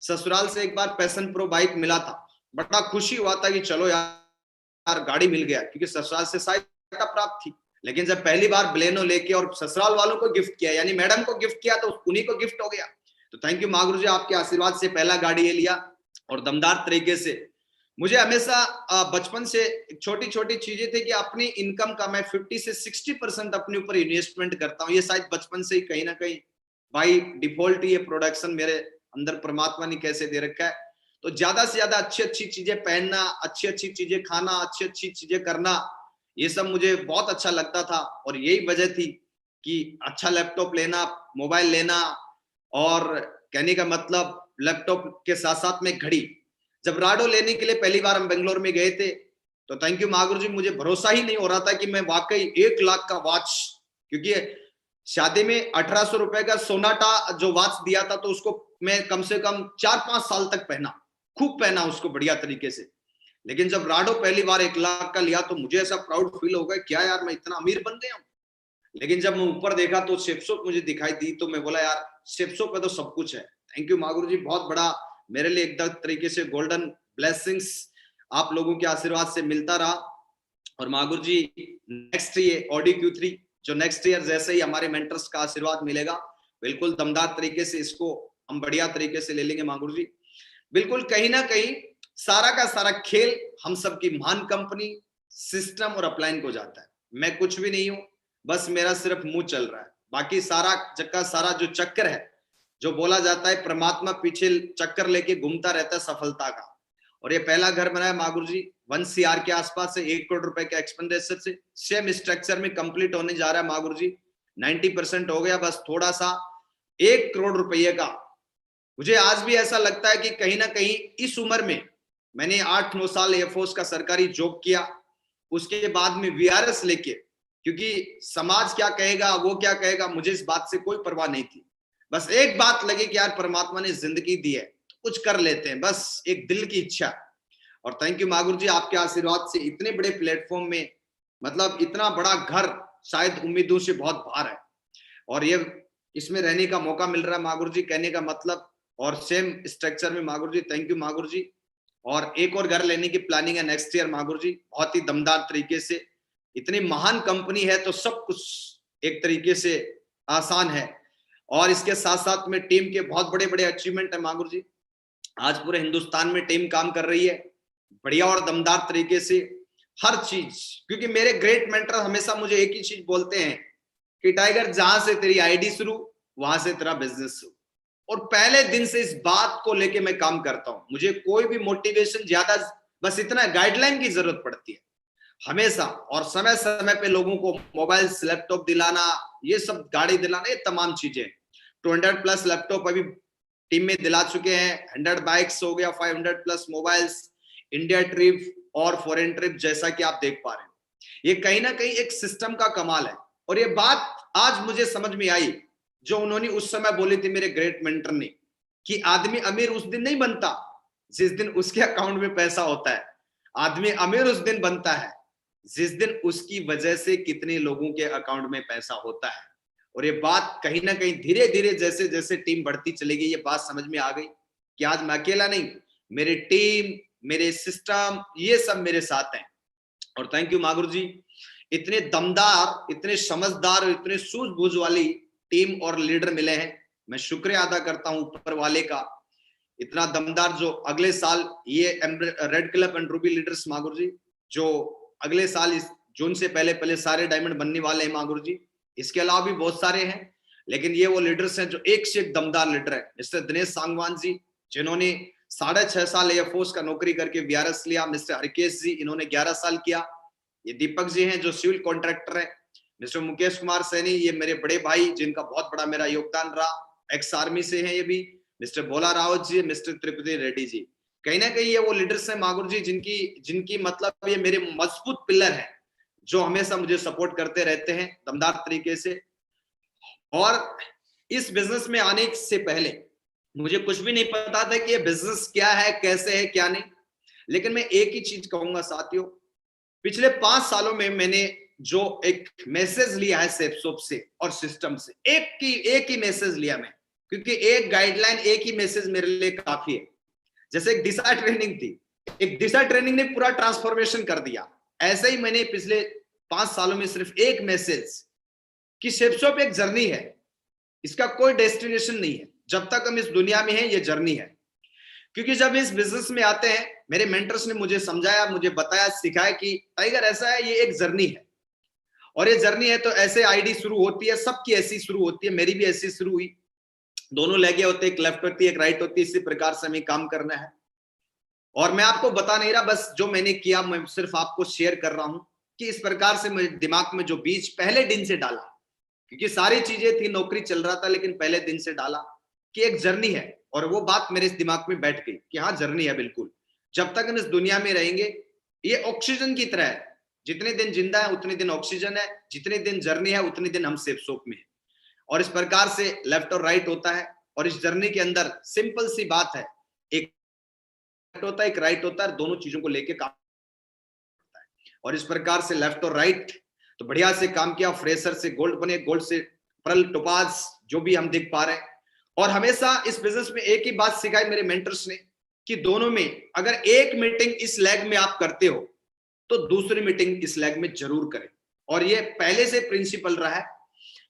ससुराल से एक बार पैशन प्रो बाइक मिला था, बड़ा खुशी हुआ था कि चलो यार गाड़ी मिल गया, क्योंकि ससुराल से सहायता प्राप्त थी। लेकिन जब पहली बार ब्लेनो लेके और ससुराल वालों को गिफ्ट किया, यानी मैडम को गिफ्ट किया, तो उन्हीं को गिफ्ट हो गया। तो थैंक यू महागुरु जी, आपके आशीर्वाद से पहला गाड़ी ये लिया और दमदार तरीके से। मुझे हमेशा बचपन से छोटी छोटी चीजें थी कि अपनी इनकम का मैं 50 से 60% अपने ऊपर इन्वेस्टमेंट करता हूँ। ये शायद बचपन से ही कहीं ना कहीं बाई डिफॉल्ट ये प्रोडक्शन मेरे अंदर परमात्मा ने कैसे दे रखा है। तो ज्यादा से ज्यादा अच्छी अच्छी चीजें पहनना, अच्छी अच्छी चीजें खाना, अच्छी अच्छी चीजें करना, ये सब मुझे बहुत अच्छा लगता था। और यही वजह थी कि अच्छा लैपटॉप लेना, मोबाइल लेना, और कहने का मतलब लैपटॉप के साथ साथ में घड़ी। जब राडो लेने के लिए पहली बार हम बेंगलोर में गए थे तो थैंक यू महागुरु जी, मुझे भरोसा ही नहीं हो रहा था कि मैं वाकई 1 लाख का वॉच, क्योंकि शादी में 1800 रुपए का सोनाटा जो वॉच दिया था तो उसको मैं कम से कम 4-5 साल तक पहना, खूब पहना उसको बढ़िया तरीके से। लेकिन जब राडो पहली बार 1 लाख का लिया तो मुझे ऐसा प्राउड फील हो गया, क्या यार मैं इतना अमीर बन गया हूं। लेकिन जब मैं ऊपर देखा तो शेप्सो मुझे दिखाई दी, तो मैं बोला यार शेप्सो पे तो सब कुछ है। थैंक यू महागुरु जी, बहुत बड़ा मेरे लिए एक तरीके से गोल्डन ब्लेसिंग्स आप लोगों के आशीर्वाद से मिलता रहा। और महागुरु जी नेक्स्ट ये ऑडी Q3 जो नेक्स्ट ईयर जैसे ही हमारे मेंटर्स का आशीर्वाद मिलेगा, बिल्कुल दमदार तरीके से इसको हम बढ़िया तरीके से ले लेंगे महागुरु जी। बिल्कुल कहीं ना कहीं सारा का सारा खेल हम सबकी महान कंपनी, सिस्टम और अपलाइन को जाता है। मैं कुछ भी नहीं हूं, बस मेरा सिर्फ मुंह चल रहा है, बाकी सारा का सारा जो चक्कर है, जो बोला जाता है परमात्मा पीछे चक्कर लेके घूमता रहता है सफलता का। और ये पहला घर बनाया महागुरु जी 1 CR के आसपास से, 1 करोड़ रुपए के एक्सपेंडिचर से, सेम स्ट्रक्चर में कंप्लीट होने जा रहा है महागुरु जी। 90% हो गया, बस थोड़ा सा 1 करोड़ रुपये का। मुझे आज भी ऐसा लगता है कि कहीं ना कहीं इस उम्र में मैंने 8-9 साल एयरफोर्स का सरकारी जॉब किया, उसके बाद में VRS लेके, क्योंकि समाज क्या कहेगा, वो क्या कहेगा, मुझे इस बात से कोई परवाह नहीं थी। बस एक बात लगी कि यार परमात्मा ने जिंदगी दी है तो कुछ कर लेते हैं, बस एक दिल की इच्छा। और थैंक यू महागुरु जी, आपके आशीर्वाद से इतने बड़े प्लेटफॉर्म में, मतलब इतना बड़ा घर शायद उम्मीदों से बहुत बाहर है, और ये इसमें रहने का मौका मिल रहा है महागुरु जी, कहने का मतलब, और सेम स्ट्रक्चर में महागुरु जी। थैंक यू महागुरु जी। और एक और घर लेने की प्लानिंग है नेक्स्ट ईयर महागुरु जी, बहुत ही दमदार तरीके से। इतनी महान कंपनी है तो सब कुछ एक तरीके से आसान है, और इसके साथ साथ में टीम के बहुत बड़े बड़े अचीवमेंट है महागुरु जी। आज पूरे हिंदुस्तान में टीम काम कर रही है बढ़िया और दमदार तरीके से, हर चीज। क्योंकि मेरे ग्रेट मेंटर हमेशा मुझे एक ही चीज बोलते हैं कि टाइगर जहां से तेरी आईडी शुरू वहां से तेरा बिजनेस शुरू। और पहले दिन से इस बात को लेके मैं काम करता हूं। मुझे कोई भी मोटिवेशन ज्यादा, बस इतना गाइडलाइन की जरूरत पड़ती है हमेशा, और समय समय पे लोगों को मोबाइल लैपटॉप दिलाना, ये सब गाड़ी दिलाना, ये तमाम चीजें। 200+ लैपटॉप अभी टीम में दिला चुके हैं, 100 बाइक्स हो गया, 500+ मोबाइल्स, इंडिया ट्रिप और फॉरेन ट्रिप, जैसा कि आप देख पा रहे हैं। ये कहीं ना कहीं एक सिस्टम का कमाल है। और ये बात आज मुझे समझ में आई जो उन्होंने उस समय बोली थी मेरे ग्रेट मेंटर ने, कि आदमी अमीर उस दिन नहीं बनता जिस दिन उसके अकाउंट में पैसा होता है। आदमी अमीर उस दिन बनता है जिस दिन उसकी वजह से कितने लोगों के अकाउंट में पैसा होता है। और ये बात कहीं ना कहीं धीरे धीरे जैसे जैसे टीम बढ़ती चलेगी, ये बात समझ में आ गई कि आज मैं अकेला नहीं, मेरी टीम, मेरे सिस्टम, ये सब मेरे साथ हैं। और थैंक यू मागुर जी, इतने दमदार, इतने समझदार और इतने सूझबूझ वाली टीम और लीडर मिले हैं। मैं शुक्रिया अदा करता हूं ऊपर वाले का, इतना दमदार, जो अगले साल ये red club and Ruby leaders मागुर जी, जो अगले साल इस जून से पहले पहले सारे डायमंड बनने वाले हैं मागुर जी। इसके अलावा भी बहुत सारे हैं, लेकिन ये वो लीडर्स हैं जो एक से एक दमदार लीडर है। मिस्टर दिनेश सांगवान जी, जिन्होंने 6.5 साल एयरफोर्स का नौकरी करके वीआरएस लिया। मिस्टर हरकेश जी, इन्होंने 11 साल किया। ये दीपक जी हैं जो सिविल कॉन्ट्रैक्टर है। मिस्टर मुकेश कुमार सैनी, ये मेरे बड़े भाई जिनका बहुत बड़ा मेरा योगदान रहा, एक्स आर्मी से हैं ये भी। मिस्टर भोला रावत जी, मिस्टर त्रिपति रेड्डी जी, कहीं ना कहीं ये वो लीडर्स हैं मागुर जी जिनकी मतलब ये मेरे मजबूत पिलर हैं, जो हमेशा मुझे सपोर्ट करते रहते हैं दमदार तरीके से। और इस बिजनेस में आने से पहले मुझे कुछ भी नहीं पता था कि ये बिजनेस क्या है, कैसे है, क्या नहीं। लेकिन मैं एक ही चीज कहूंगा साथियों, पिछले 5 सालों में मैंने जो एक मैसेज लिया है सेप्सोप से और सिस्टम से, एक ही मैसेज लिया मैं, क्योंकि एक गाइडलाइन, एक ही मैसेज मेरे लिए काफी है। जैसे एक दिशा ट्रेनिंग थी, एक दिशा ट्रेनिंग ने पूरा ट्रांसफॉर्मेशन कर दिया। ऐसे ही मैंने पिछले 5 सालों में सिर्फ एक मैसेज कि सेप्सोप एक जर्नी है, इसका कोई डेस्टिनेशन नहीं है। जब तक हम इस दुनिया में हैं, ये जर्नी है। क्योंकि जब इस बिजनेस में आते हैं, मेरे मेंटर्स ने मुझे समझाया, मुझे बताया, सिखाया कि टाइगर ऐसा है, ये एक जर्नी है। और ये जर्नी है तो ऐसे आईडी शुरू होती है, सबकी ऐसी शुरू होती है, मेरी भी ऐसी शुरू हुई। दोनों लेगे होते, एक लेफ्ट होती है, एक राइट होती है। इसी प्रकार से हमें काम करना है। और मैं आपको बता नहीं रहा, बस जो मैंने किया मैं सिर्फ आपको शेयर कर रहा हूं कि इस प्रकार से मेरे दिमाग में जो बीज पहले दिन से डाला, क्योंकि सारी चीजें थी, नौकरी चल रहा था, लेकिन पहले दिन से डाला कि एक जर्नी है। और वो बात मेरे इस दिमाग में बैठ गई कि हाँ, जर्नी है बिल्कुल। जब तक हम इस दुनिया में रहेंगे, ये ऑक्सीजन की तरह है, जितने दिन जिंदा है उतने दिन ऑक्सीजन है, जितने दिन जर्नी है उतने दिन हम सेप्सोप में है। और इस प्रकार से लेफ्ट और राइट होता है। और इस जर्नी के अंदर सिंपल सी बात है, एक लेफ्ट होता है, एक राइट होता है, दोनों चीजों को लेके काम होता है। और इस प्रकार से लेफ्ट और राइट तो बढ़िया से काम किया, फ्रेशर से गोल्ड बने, गोल्ड से पर्ल, टोपाज, जो भी हम देख पा रहे हैं। और हमेशा इस बिजनेस में एक ही बात सिखाई मेरे मेंटर्स ने कि दोनों में अगर एक मीटिंग इस लेग में आप करते हो तो दूसरी मीटिंग इस लेग में जरूर करें। और ये पहले से प्रिंसिपल रहा है।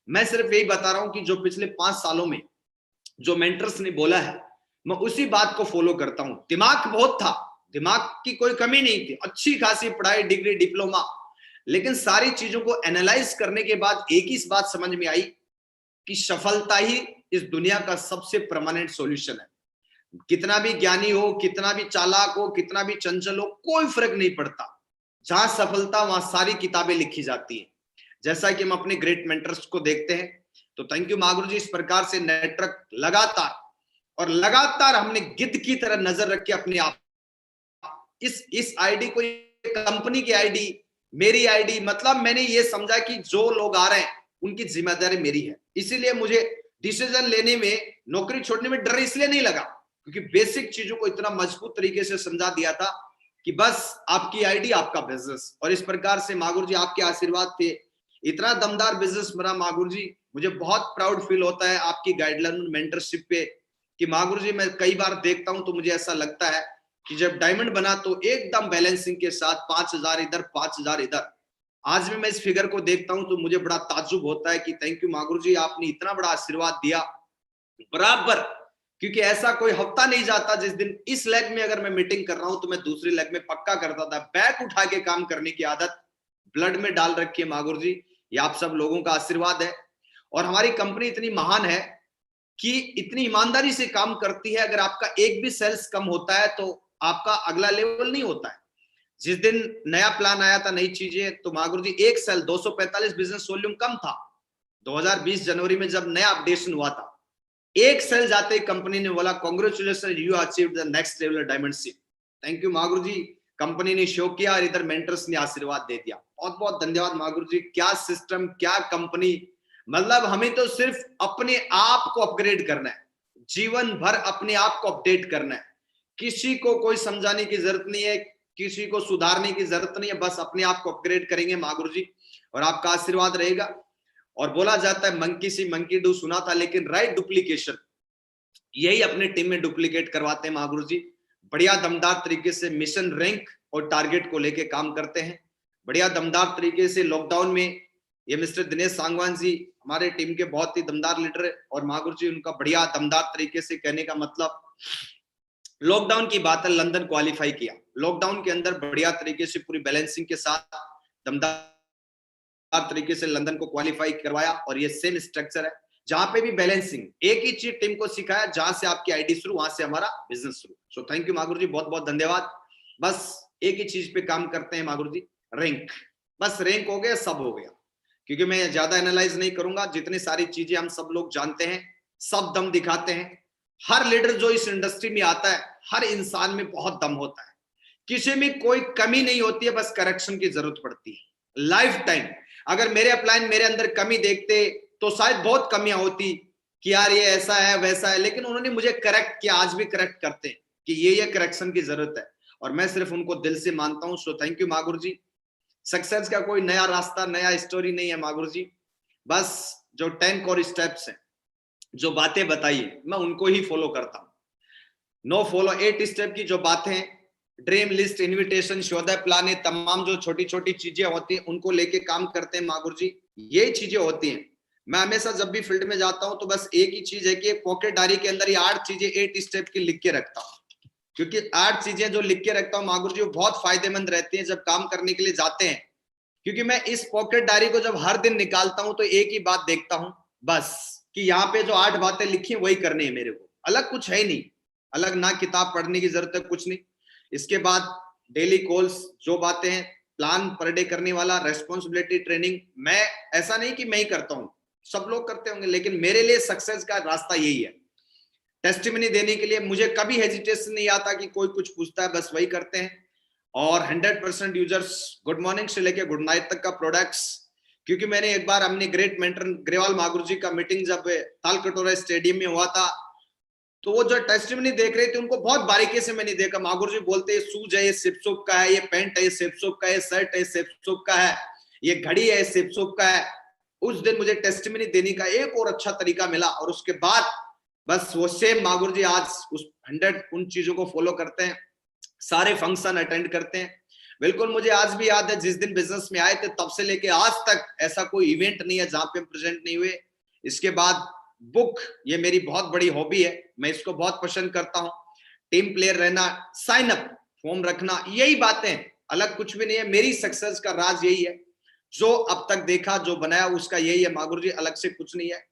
मैं सिर्फ यही बता रहा हूं कि जो पिछले 5 सालों में जो मेंटर्स ने बोला है, मैं उसी बात को फॉलो करता हूं। दिमाग बहुत था, दिमाग की कोई कमी नहीं थी, अच्छी खासी पढ़ाई, डिग्री, डिप्लोमा, लेकिन सारी चीजों को एनालाइज करने के बाद एक ही बात समझ में आई कि सफलता ही इस दुनिया का सबसे परमानेंट सॉल्यूशन है। कितना भी ज्ञानी हो, कितना भी चालाक हो, कितना भी चंचल हो, कोई फर्क नहीं पड़ता। जहां सफलता वहां सारी किताबें लिखी जाती हैं। जैसा कि हम अपने ग्रेट मेंटर्स को देखते हैं, तो थैंक यू मागुरु जी। इस प्रकार से नेटवर्क लगातार हमने गिद्ध की तरह नजर रख के अपने आप इस आईडी को, कंपनी की आईडी, मेरी आईडी, मतलब मैंने ये समझा कि जो लोग आ रहे हैं उनकी जिम्मेदारी मेरी है। इसीलिए मुझे डिसीजन लेने में, नौकरी छोड़ने में डर इसलिए नहीं लगा, क्योंकि बेसिक चीजों को इतना मजबूत तरीके से समझा दिया था कि बस आपकी आईडी, आपका बिजनेस। और इस प्रकार से मागुरु जी आपके आशीर्वाद थे, इतना दमदार बिजनेस बना मागुरु जी। मुझे बहुत प्राउड फील होता है आपकी गाइडलाइन, मेंटरशिप पे कि मागुरु जी, मैं कई बार देखता हूं तो मुझे ऐसा लगता है कि जब डायमंड बना तो एकदम बैलेंसिंग के साथ 5,000 इधर, 5,000 इधर। आज भी मैं इस फिगर को देखता हूं तो मुझे बड़ा ताज्जुब होता है कि थैंक यू मागुरु जी, आपने इतना बड़ा आशीर्वाद दिया बराबर। क्योंकि ऐसा कोई हफ्ता नहीं जाता जिस दिन इस लेग में अगर मैं मीटिंग कर रहा हूं तो मैं दूसरी लेग में पक्का करता था। बैक उठा के काम करने की आदत ब्लड में डाल रखी है मागुरु जी, ये आप सब लोगों का आशीर्वाद है। और हमारी कंपनी इतनी महान है कि इतनी ईमानदारी से काम करती है। अगर आपका एक भी सेल्स कम होता है तो आपका अगला लेवल नहीं होता है। जिस दिन नया प्लान आया था, नई चीजें, तो मागुर जी एक सेल 245 बिजनेस वॉल्यूम कम था 2020 जनवरी में जब नया अपडेशन हुआ था। एक सेल जाते ही कंपनी ने बोला congratulation, you achieved the next level diamond seat. Thank you मागुर जी, कंपनी ने शो किया और इधर मेंटर्स ने आशीर्वाद दे दिया। बहुत बहुत धन्यवाद मागुर जी। क्या सिस्टम, क्या कंपनी, मतलब हमें तो सिर्फ अपने आप को अपग्रेड करना है, जीवन भर अपने आप को अपडेट करना है। किसी को कोई समझाने की जरूरत नहीं है, किसी को सुधारने की जरूरत नहीं है, बस अपने आप को अपग्रेड करेंगे मागुर जी और आपका आशीर्वाद रहेगा। और बोला जाता है मंकी सी मंकी डू, सुना था, लेकिन राइट डुप्लीकेशन यही अपने टीम में डुप्लीकेट करवाते हैं मागुर जी। बढ़िया दमदार तरीके से मिशन, रैंक और टारगेट को लेके काम करते हैं। बढ़िया दमदार तरीके से लॉकडाउन में ये मिस्टर दिनेश सांगवान जी हमारे टीम के बहुत ही दमदार लीडर है। और मागुर जी उनका बढ़िया दमदार तरीके से कहने का मतलब, लॉकडाउन की बात है, लंदन क्वालिफाई किया, लॉकडाउन के अंदर बढ़िया तरीके से पूरी बैलेंसिंग के साथ दमदार तरीके से लंदन को क्वालिफाई करवाया। और ये सेम स्ट्रक्चर है जहां पे भी बैलेंसिंग, एक ही चीज टीम को सिखाया, जहां से आपकी आईडी शुरू वहां से हमारा बिजनेस शुरू। सो थैंक यू मागुर जी, बहुत बहुत धन्यवाद। बस एक ही चीज पे काम करते हैं मागुर जी, रैंक। बस रैंक हो गया, सब हो गया। क्योंकि मैं ज्यादा एनालाइज नहीं करूंगा, जितनी सारी चीजें हम सब लोग जानते हैं, सब दम दिखाते हैं। हर लीडर जो इस इंडस्ट्री में आता है, हर इंसान में बहुत दम होता है, किसी में कोई कमी नहीं होती है, बस करेक्शन की जरूरत पड़ती है लाइफ टाइम। अगर मेरे अपलाइन मेरे अंदर कमी देखते तो शायद बहुत कमियां होती कि यार ये ऐसा है वैसा है, लेकिन उन्होंने मुझे करेक्ट किया, आज भी करेक्ट करते हैं कि ये करेक्शन की जरूरत है, और मैं सिर्फ उनको दिल से मानता हूं। सो थैंक यू मागुर जी। सक्सेस का कोई नया रास्ता, नया स्टोरी नहीं है मागुर जी, बस जो 10 कोर स्टेप्स हैं, जो बातें बताई है, मैं उनको ही फॉलो करता हूं। नो फॉलो 8 स्टेप की जो बातें, ड्रीम लिस्ट, इन्विटेशन, शोधा प्लान, है तमाम जो छोटी छोटी चीजें होती हैं उनको लेके काम करते हैं मागुर जी। ये चीजें होती हैं। मैं हमेशा जब भी फील्ड में जाता हूं तो बस एक ही चीज है कि एक पॉकेट डायरी के अंदर ये 8 चीजें 8 स्टेप की लिख के रखता हूं, क्योंकि 8 चीजें जो लिख के रखता हूं मागुर जी वो बहुत फायदेमंद रहती है जब काम करने के लिए जाते हैं। क्योंकि मैं इस पॉकेट डायरी को जब हर दिन निकालता हूं तो एक ही बात देखता हूं, बस कि यहाँ पे जो 8 बातें लिखी वही करनी है मेरे को, अलग कुछ है ही नहीं, अलग ना किताब पढ़ने की जरूरत है, कुछ नहीं। इसके बाद डेली कॉल्स, जो बातें हैं, प्लान पर डे करने वाला, रेस्पॉन्सिबिलिटी ट्रेनिंग। मैं ऐसा नहीं कि मैं ही करता हूं, सब लोग करते होंगे, लेकिन मेरे लिए सक्सेस का रास्ता यही है। टेस्टिमनी देने के लिए मुझे कभी हेजिटेशन नहीं आता कि कोई कुछ पूछता है, बस वही करते हैं। और 100% यूजर्स गुड मॉर्निंग से लेके गुड नाइट तक का प्रोडक्ट्स। क्योंकि मैंने एक बार हमने ग्रेट मेंटर ग्रेवाल मागुर जी का मीटिंग जब तालकटोरा स्टेडियम में हुआ था, तो वो जो टेस्टिमनी देख रहे थे उनको बहुत बारीकी से मैंने देखा। मागुर जी बोलते, ये शूज है, ये सिपसोप का है, ये पैंट है, ये सिपसोप का है, शर्ट है, सिपसोप का है, ये घड़ी है, सिपसोप का है। उस दिन मुझे टेस्टिमनी देने का एक और अच्छा तरीका मिला, और उसके बाद बस वो सेम मागुर जी आज उस 100 उन चीजों को फॉलो करते हैं, सारे फंक्शन अटेंड करते हैं। बिल्कुल मुझे आज भी याद है, जिस दिन बिजनेस में आए थे तब से लेके आज तक ऐसा कोई इवेंट नहीं है जहां पे हम प्रेजेंट नहीं हुए। इसके बाद बुक, ये मेरी बहुत बड़ी हॉबी है, मैं इसको बहुत पसंद करता हूँ। टीम प्लेयर रहना, साइन अप फॉर्म रखना, यही बातें, अलग कुछ भी नहीं है। मेरी सक्सेस का राज यही है, जो अब तक देखा, जो बनाया, उसका यही है मागुर जी, अलग से कुछ नहीं है।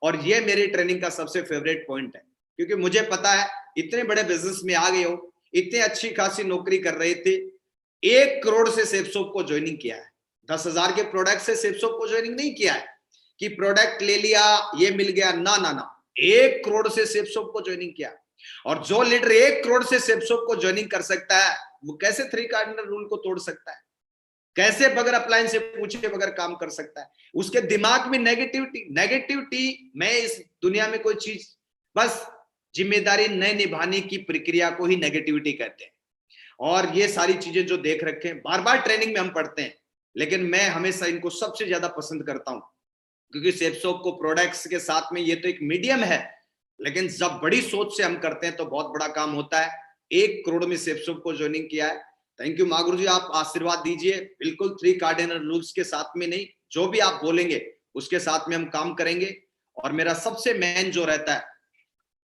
और ये मेरी ट्रेनिंग का सबसे फेवरेट पॉइंट है, क्योंकि मुझे पता है इतने बड़े बिजनेस में आ गए हो, इतने अच्छी खासी नौकरी कर रहे थे, 1 करोड़ से सेपसोप को ज्वाइनिंग किया है, 10,000 के प्रोडक्ट से सेपसोप को ज्वाइनिंग नहीं किया है कि प्रोडक्ट ले लिया ये मिल गया, ना ना ना, 1 करोड़ से सेपसोप को ज्वाइनिंग किया। और जो लीडर 1 करोड़ से सेपसोप को ज्वाइनिंग कर सकता है, वो कैसे 3 कार्डिनल रूल को तोड़ सकता है, कैसे बगैर अपलाइन से पूछे बगैर काम कर सकता है। उसके दिमाग में नेगेटिविटी मैं इस दुनिया में कोई चीज, बस जिम्मेदारी न निभाने की प्रक्रिया को ही नेगेटिविटी कहते हैं। और ये सारी चीजें जो देख रखे हैं, बार बार ट्रेनिंग में हम पढ़ते हैं, लेकिन मैं हमेशा इनको सबसे ज्यादा पसंद करता हूं, क्योंकि सेपसोप को प्रोडक्ट्स के साथ में ये तो एक मीडियम है, लेकिन जब बड़ी सोच से हम करते हैं तो बहुत बड़ा काम होता है। 1 करोड़ में सेपसोप को ज्वाइनिंग किया है। थैंक यू मागुर जी, आप आशीर्वाद दीजिए, बिल्कुल 3 कार्डिनल रूल्स के साथ में नहीं, जो भी आप बोलेंगे उसके साथ में हम काम करेंगे। और मेरा सबसे मेन जो रहता है,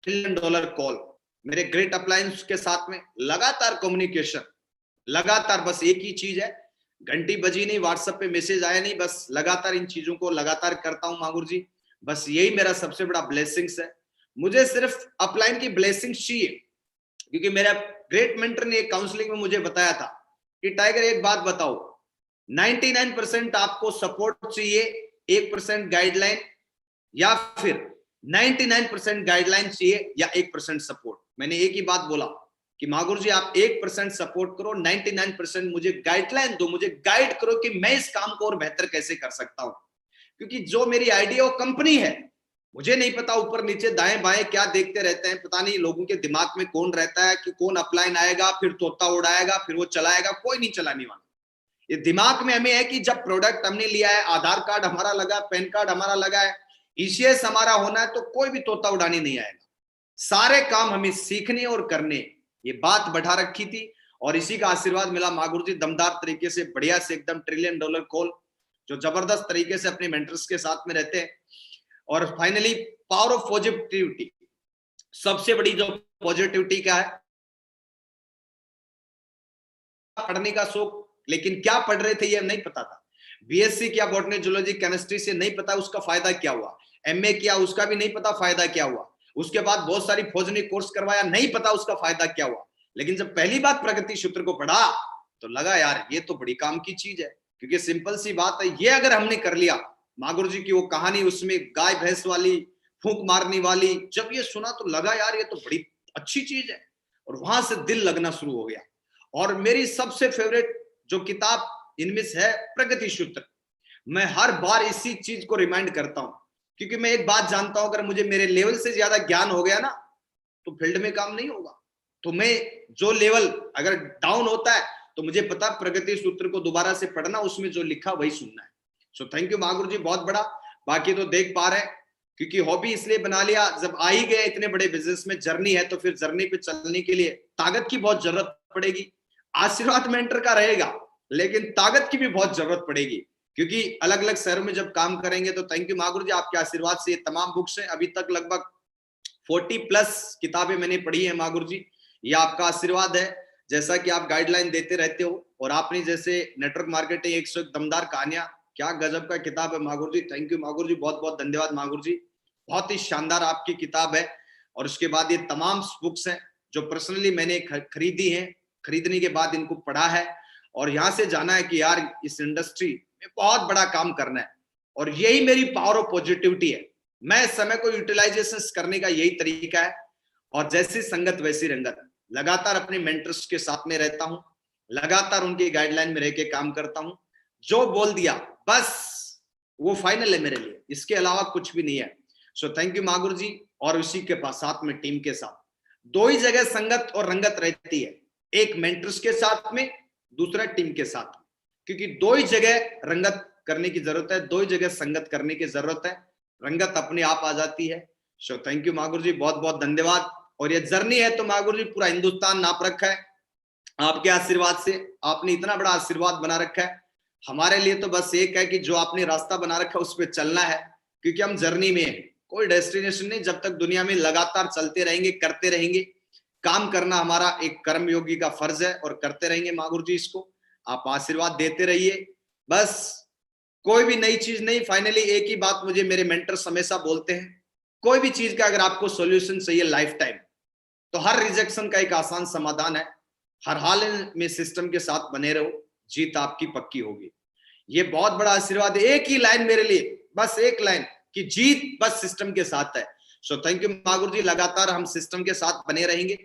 $1 ट्रिलियन कॉल, मेरे ग्रेट अपलायंस के साथ में लगातार कम्युनिकेशन, लगातार, बस एक ही चीज है, घंटी बजी नहीं, व्हाट्सएप पे मैसेज आया नहीं, बस लगातार इन चीजों को लगातार करता हूं मागुर जी। बस यही मेरा सबसे बड़ा ब्लेसिंग्स है। मुझे सिर्फ अपलाइन की ब्लेसिंग्स चाहिए, क्योंकि मेरा ग्रेट मेंटर ने एक काउंसलिंग में मुझे बताया था कि टाइगर एक बात बताओ, 99% आपको सपोर्ट चाहिए, 1% गाइडलाइन, या फिर 99% गाइडलाइन चाहिए या 1% सपोर्ट। मैंने एक ही बात बोला कि मागुर जी आप 1% सपोर्ट करो, 99% मुझे गाइडलाइन दो, मुझे गाइड करो कि मैं इस काम को और बेहतर कैसे कर सकता हूं। क्योंकि जो मेरी आइडिया वो कंपनी है, मुझे नहीं पता ऊपर नीचे दाएं बाएं क्या देखते रहते हैं, पता नहीं लोगों के दिमाग में कौन रहता है कि कौन अपलाइन आएगा फिर तोता उड़ाएगा फिर वो चलाएगा, कोई नहीं चलाने वाला। ये दिमाग में हमें है कि जब प्रोडक्ट हमने लिया है, आधार कार्ड हमारा लगा, पैन कार्ड हमारा लगा है, ईसीएस हमारा होना है, तो कोई भी तोता उड़ाने नहीं आएगा। सारे काम हमें सीखने और करने, ये बात बढ़ा रखी थी और इसी का आशीर्वाद मिला मागुर जी। दमदार तरीके से बढ़िया से एकदम $1 ट्रिलियन कॉल, जो जबरदस्त तरीके से अपने मेंटर्स के साथ में रहते हैं। और फाइनली पावर ऑफ पॉजिटिविटी, सबसे बड़ी जो पॉजिटिविटी क्या है, पढ़ने का शौक, लेकिन क्या पढ़ रहे थे ये नहीं पता था। बीएससी किया बॉटनी जूलॉजी केमिस्ट्री से, नहीं पता उसका फायदा क्या हुआ। एमए किया, उसका भी नहीं पता फायदा क्या हुआ। उसके बाद बहुत सारी फौजनी कोर्स करवाया, नहीं पता उसका फायदा क्या हुआ। लेकिन जब पहली बार प्रगति सूत्र को पढ़ा तो लगा यार ये तो बड़ी काम की चीज है। क्योंकि सिंपल सी बात है, ये अगर हमने कर लिया, मागुर जी की वो कहानी उसमें गाय भैंस वाली, फूंक मारने वाली, जब ये सुना तो लगा यार ये तो बड़ी अच्छी चीज है। और वहां से दिल लगना शुरू हो गया। और मेरी सबसे फेवरेट जो किताब इनमें से है प्रगति सूत्र। मैं हर बार इसी चीज को रिमाइंड करता हूं, क्योंकि मैं एक बात जानता हूं, अगर मुझे मेरे लेवल से ज्यादा ज्ञान हो गया ना तो फील्ड में काम नहीं होगा। तो मैं जो लेवल अगर डाउन होता है तो मुझे पता प्रगति सूत्र को दोबारा से पढ़ना, उसमें जो लिखा वही सुनना है। सो थैंक यू मागुर जी, बहुत बड़ा। बाकी तो देख पा रहे हैं, क्योंकि हॉबी इसलिए बना लिया, जब आ ही गए इतने बड़े बिजनेस में, जर्नी है, तो फिर जर्नी पे चलने के लिए ताकत की बहुत जरूरत पड़ेगी। आशीर्वाद मेंटर का रहेगा, लेकिन ताकत की भी बहुत जरूरत पड़ेगी, क्योंकि अलग अलग शहरों में जब काम करेंगे। तो थैंक यू मागुर जी, आपके आशीर्वाद से ये तमाम बुक्स हैं। अभी तक लगभग 40+ किताबें मैंने पढ़ी है मागुर जी, ये आपका आशीर्वाद है। जैसा कि आप गाइडलाइन देते रहते हो, और आपने जैसे नेटवर्क मार्केटिंग 101 दमदार कहानियां, क्या गजब का किताब है मागुर जी। थैंक यू मागुर जी, बहुत बहुत धन्यवाद मागुर जी, बहुत ही शानदार आपकी किताब है। और उसके बाद ये तमाम बुक्स हैं जो पर्सनली मैंने खरीदी है, खरीदने के बाद इनको पढ़ा है, और यहां से जाना है कि यार इस इंडस्ट्री में बहुत बड़ा काम करना है। और यही मेरी पावर ऑफ पॉजिटिविटी है। मैं समय को यूटिलाइजेशन करने का यही तरीका है। और जैसी संगत वैसी रंगत, लगातार अपने मेंटर्स के साथ में रहता हूं, लगातार उनकी गाइडलाइन में रह के काम करता हूं। जो बोल दिया बस वो फाइनल है मेरे लिए, इसके अलावा कुछ भी नहीं है। सो थैंक यू मागुर जी। और उसी के पास साथ में टीम के साथ दो ही जगह संगत और रंगत रहती है, एक मेंटर्स के साथ में, दूसरा टीम के साथ में। क्योंकि दो ही जगह रंगत करने की जरूरत है, दो ही जगह संगत करने की जरूरत है, रंगत अपने आप आ जाती है। सो थैंक यू मागुर जी, बहुत बहुत धन्यवाद। और ये जर्नी है तो मागुर जी पूरा हिंदुस्तान नाप रखा है आपके आशीर्वाद से। आपने इतना बड़ा आशीर्वाद बना रखा है, हमारे लिए तो बस एक है कि जो आपने रास्ता बना रखा है उस पर चलना है। क्योंकि हम जर्नी में हैं, कोई डेस्टिनेशन नहीं। जब तक दुनिया में लगातार चलते रहेंगे, करते रहेंगे, काम करना हमारा एक कर्मयोगी का फर्ज है, और करते रहेंगे मागुर जी इसको। आप आशीर्वाद देते रहिए, बस कोई भी नई चीज नहीं। फाइनली एक ही बात मुझे मेरे मेंटर्स हमेशा बोलते हैं, कोई भी चीज का अगर आपको सॉल्यूशन चाहिए लाइफ टाइम, तो हर रिजेक्शन का एक आसान समाधान है। हर हाल में सिस्टम के साथ बने रहो, जीत आपकी पक्की होगी। ये बहुत बड़ा आशीर्वाद है। एक ही लाइन मेरे लिए, बस एक लाइन, कि जीत बस सिस्टम के साथ है। सो थैंक यू मागुर जी, लगातार हम सिस्टम के साथ बने रहेंगे।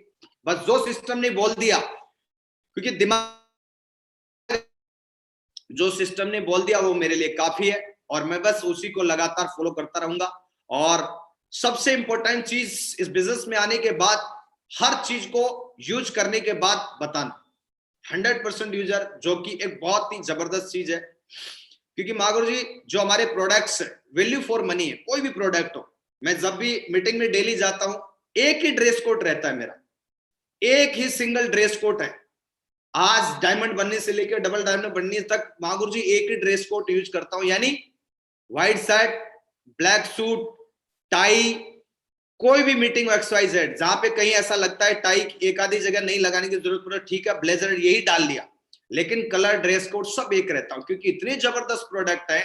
बस जो सिस्टम ने बोल दिया, क्योंकि दिमाग जो सिस्टम ने बोल दिया वो मेरे लिए काफी है, और मैं बस उसी को लगातार फॉलो करता रहूंगा। और सबसे इंपॉर्टेंट चीज इस बिजनेस में आने के बाद, हर चीज को यूज करने के बाद बताना, 100% यूजर, जो कि एक बहुत ही जबरदस्त चीज है। क्योंकि मागुर जी जो हमारे प्रोडक्ट्स वैल्यू फॉर मनी है, कोई भी प्रोडक्ट हो, मैं जब भी मीटिंग में डेली जाता हूं, एक ही ड्रेस कोड रहता है मेरा, एक ही सिंगल ड्रेस कोड है। आज डायमंड बनने से लेकर डबल डायमंड बनने तक मागुर जी एक ही ड्रेस कोड यूज करता हूं, यानी white shirt, black suit, tie. कोई भी मीटिंग XYZ, जहां पे कहीं ऐसा लगता है टाई एक आधी जगह नहीं लगाने की जरूरत पड़े, ठीक है ब्लेजर यही डाल लिया, लेकिन कलर ड्रेस कोड सब एक रहता हूं। क्योंकि इतने जबरदस्त प्रोडक्ट है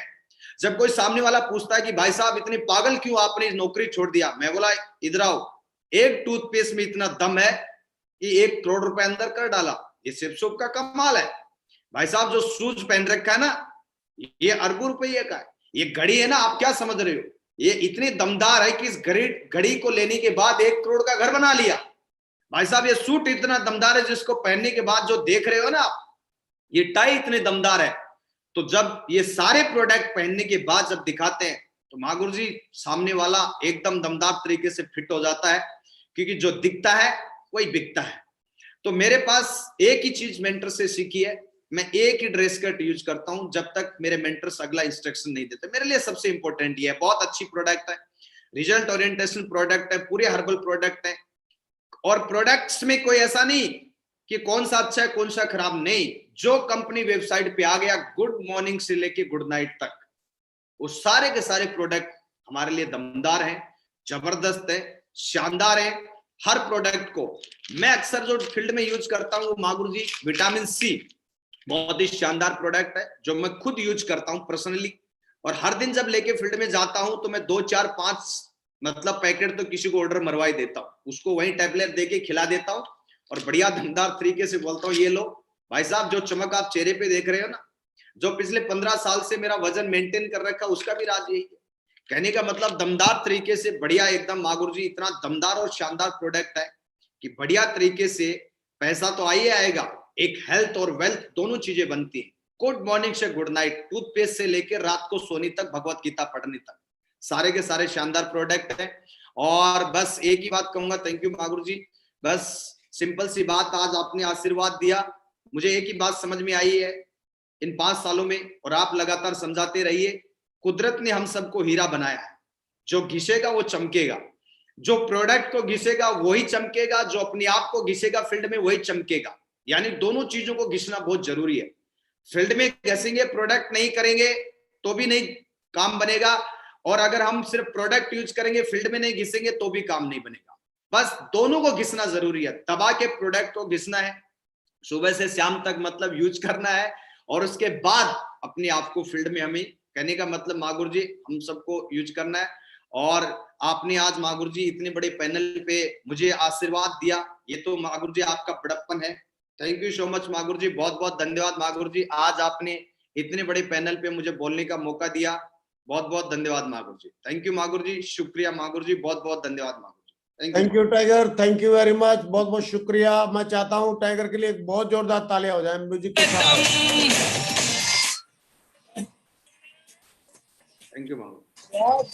जब कोई सामने वाला पूछता है कि भाई साहब इतने पागल क्यों आपने नौकरी छोड़ दिया, मैं बोला इधर आओ, एक टूथपेस्ट में इतना दम है कि 1 करोड़ रुपए अंदर कर डाला, ये सिर्फ का कमाल है। भाई साहब जो शूज पहन रखा है ना, ये अरबों रुपये का है। ये घड़ी है ना, आप क्या समझ रहे हो, ये इतनी दमदार है कि इस घड़ी को लेने के बाद 1 करोड़ का घर बना लिया। भाई साहब ये सूट इतना दमदार है जिसको पहनने के बाद जो देख रहे हो ना आप, ये टाई इतने दमदार है। तो जब ये सारे प्रोडक्ट पहनने के बाद जब दिखाते हैं तो मागुर जी सामने वाला एकदम दमदार तरीके से फिट हो जाता है, क्योंकि जो दिखता है वही बिकता है। तो मेरे पास एक ही चीज मेंटर से सीखी है, मैं एक ही ड्रेस कट यूज करता हूं जब तक मेरे मेंटर्स अगला इंस्ट्रक्शन नहीं देते। मेरे लिए सबसे इंपॉर्टेंट ये है। बहुत अच्छी प्रोडक्ट है, रिजल्ट ओरिएंटेशन प्रोडक्ट है, पूरे हर्बल प्रोडक्ट है। और प्रोडक्ट्स में कोई ऐसा नहीं कि कौन सा अच्छा है कौन सा खराब, नहीं। जो कंपनी वेबसाइट पे आ गया गुड मॉर्निंग से लेके गुड नाइट तक, वो सारे के सारे प्रोडक्ट हमारे लिए दमदार हैं, जबरदस्त है, शानदार है। हर प्रोडक्ट को मैं अक्सर जो फील्ड में यूज करता हूँ मागुर जी, विटामिन सी बहुत ही शानदार प्रोडक्ट है जो मैं खुद यूज करता हूं पर्सनली। और हर दिन जब लेके फील्ड में जाता हूं तो मैं 2 4 5 मतलब पैकेट तो किसी को ऑर्डर मरवा ही देता हूं, उसको वही टैबलेट देके खिला देता हूं और बढ़िया दमदार तरीके से बोलता हूं ये लो भाई साहब, जो चमक आप चेहरे पे देख रहे हो ना, जो पिछले 15 साल से मेरा वजन मेंटेन कर रखा उसका भी राज यही है। कहने का मतलब दमदार तरीके से बढ़िया एकदम मागुर जी, इतना दमदार और शानदार प्रोडक्ट है कि बढ़िया तरीके से पैसा तो आइए आएगा, एक हेल्थ और वेल्थ दोनों चीजें बनती हैं। गुड मॉर्निंग से गुड नाइट, टूथपेस्ट से लेकर रात को सोने तक, भगवत गीता पढ़ने तक, सारे के सारे शानदार प्रोडक्ट हैं। और बस एक ही बात कहूंगा, थैंक यू मागुर जी। बस सिंपल सी बात, आज आपने आशीर्वाद दिया, मुझे एक ही बात समझ में आई है इन 5 सालों में, और आप लगातार समझाते रहिए। कुदरत ने हम सबको हीरा बनाया है, जो घिसेगा वो चमकेगा, जो प्रोडक्ट को घिसेगा वही चमकेगा, जो अपने आप को घिसेगा फील्ड में वही चमकेगा। यानी दोनों चीजों को घिसना बहुत जरूरी है। फील्ड में घिसेंगे, प्रोडक्ट नहीं करेंगे तो भी नहीं काम बनेगा, और अगर हम सिर्फ प्रोडक्ट यूज करेंगे फील्ड में नहीं घिसेंगे तो भी काम नहीं बनेगा। बस दोनों को घिसना जरूरी है, दबा के प्रोडक्ट को घिसना है, सुबह से शाम तक मतलब यूज करना है, और उसके बाद अपने आप को फील्ड में हमें, कहने का मतलब मागुर जी हम सबको यूज करना है। और आपने आज मागुर जी इतने बड़े पैनल पे मुझे आशीर्वाद दिया, ये तो मागुर जी आपका बड़प्पन है। थैंक यू सो मच मागुर जी, बहुत बहुत धन्यवाद मागुर जी, आज आपने इतने बड़े पैनल पे मुझे बोलने का मौका दिया, बहुत बहुत धन्यवाद मागुर जी। थैंक यू मागुर जी, शुक्रिया मागुर जी, बहुत बहुत धन्यवाद मागुर ji. Thank you tiger, thank you very much, बहुत बहुत शुक्रिया। मैं चाहता हूँ टाइगर के लिए एक बहुत जोरदार तालियां हो जाए म्यूजिक के साथ। थैंक यू मागुर। बहुत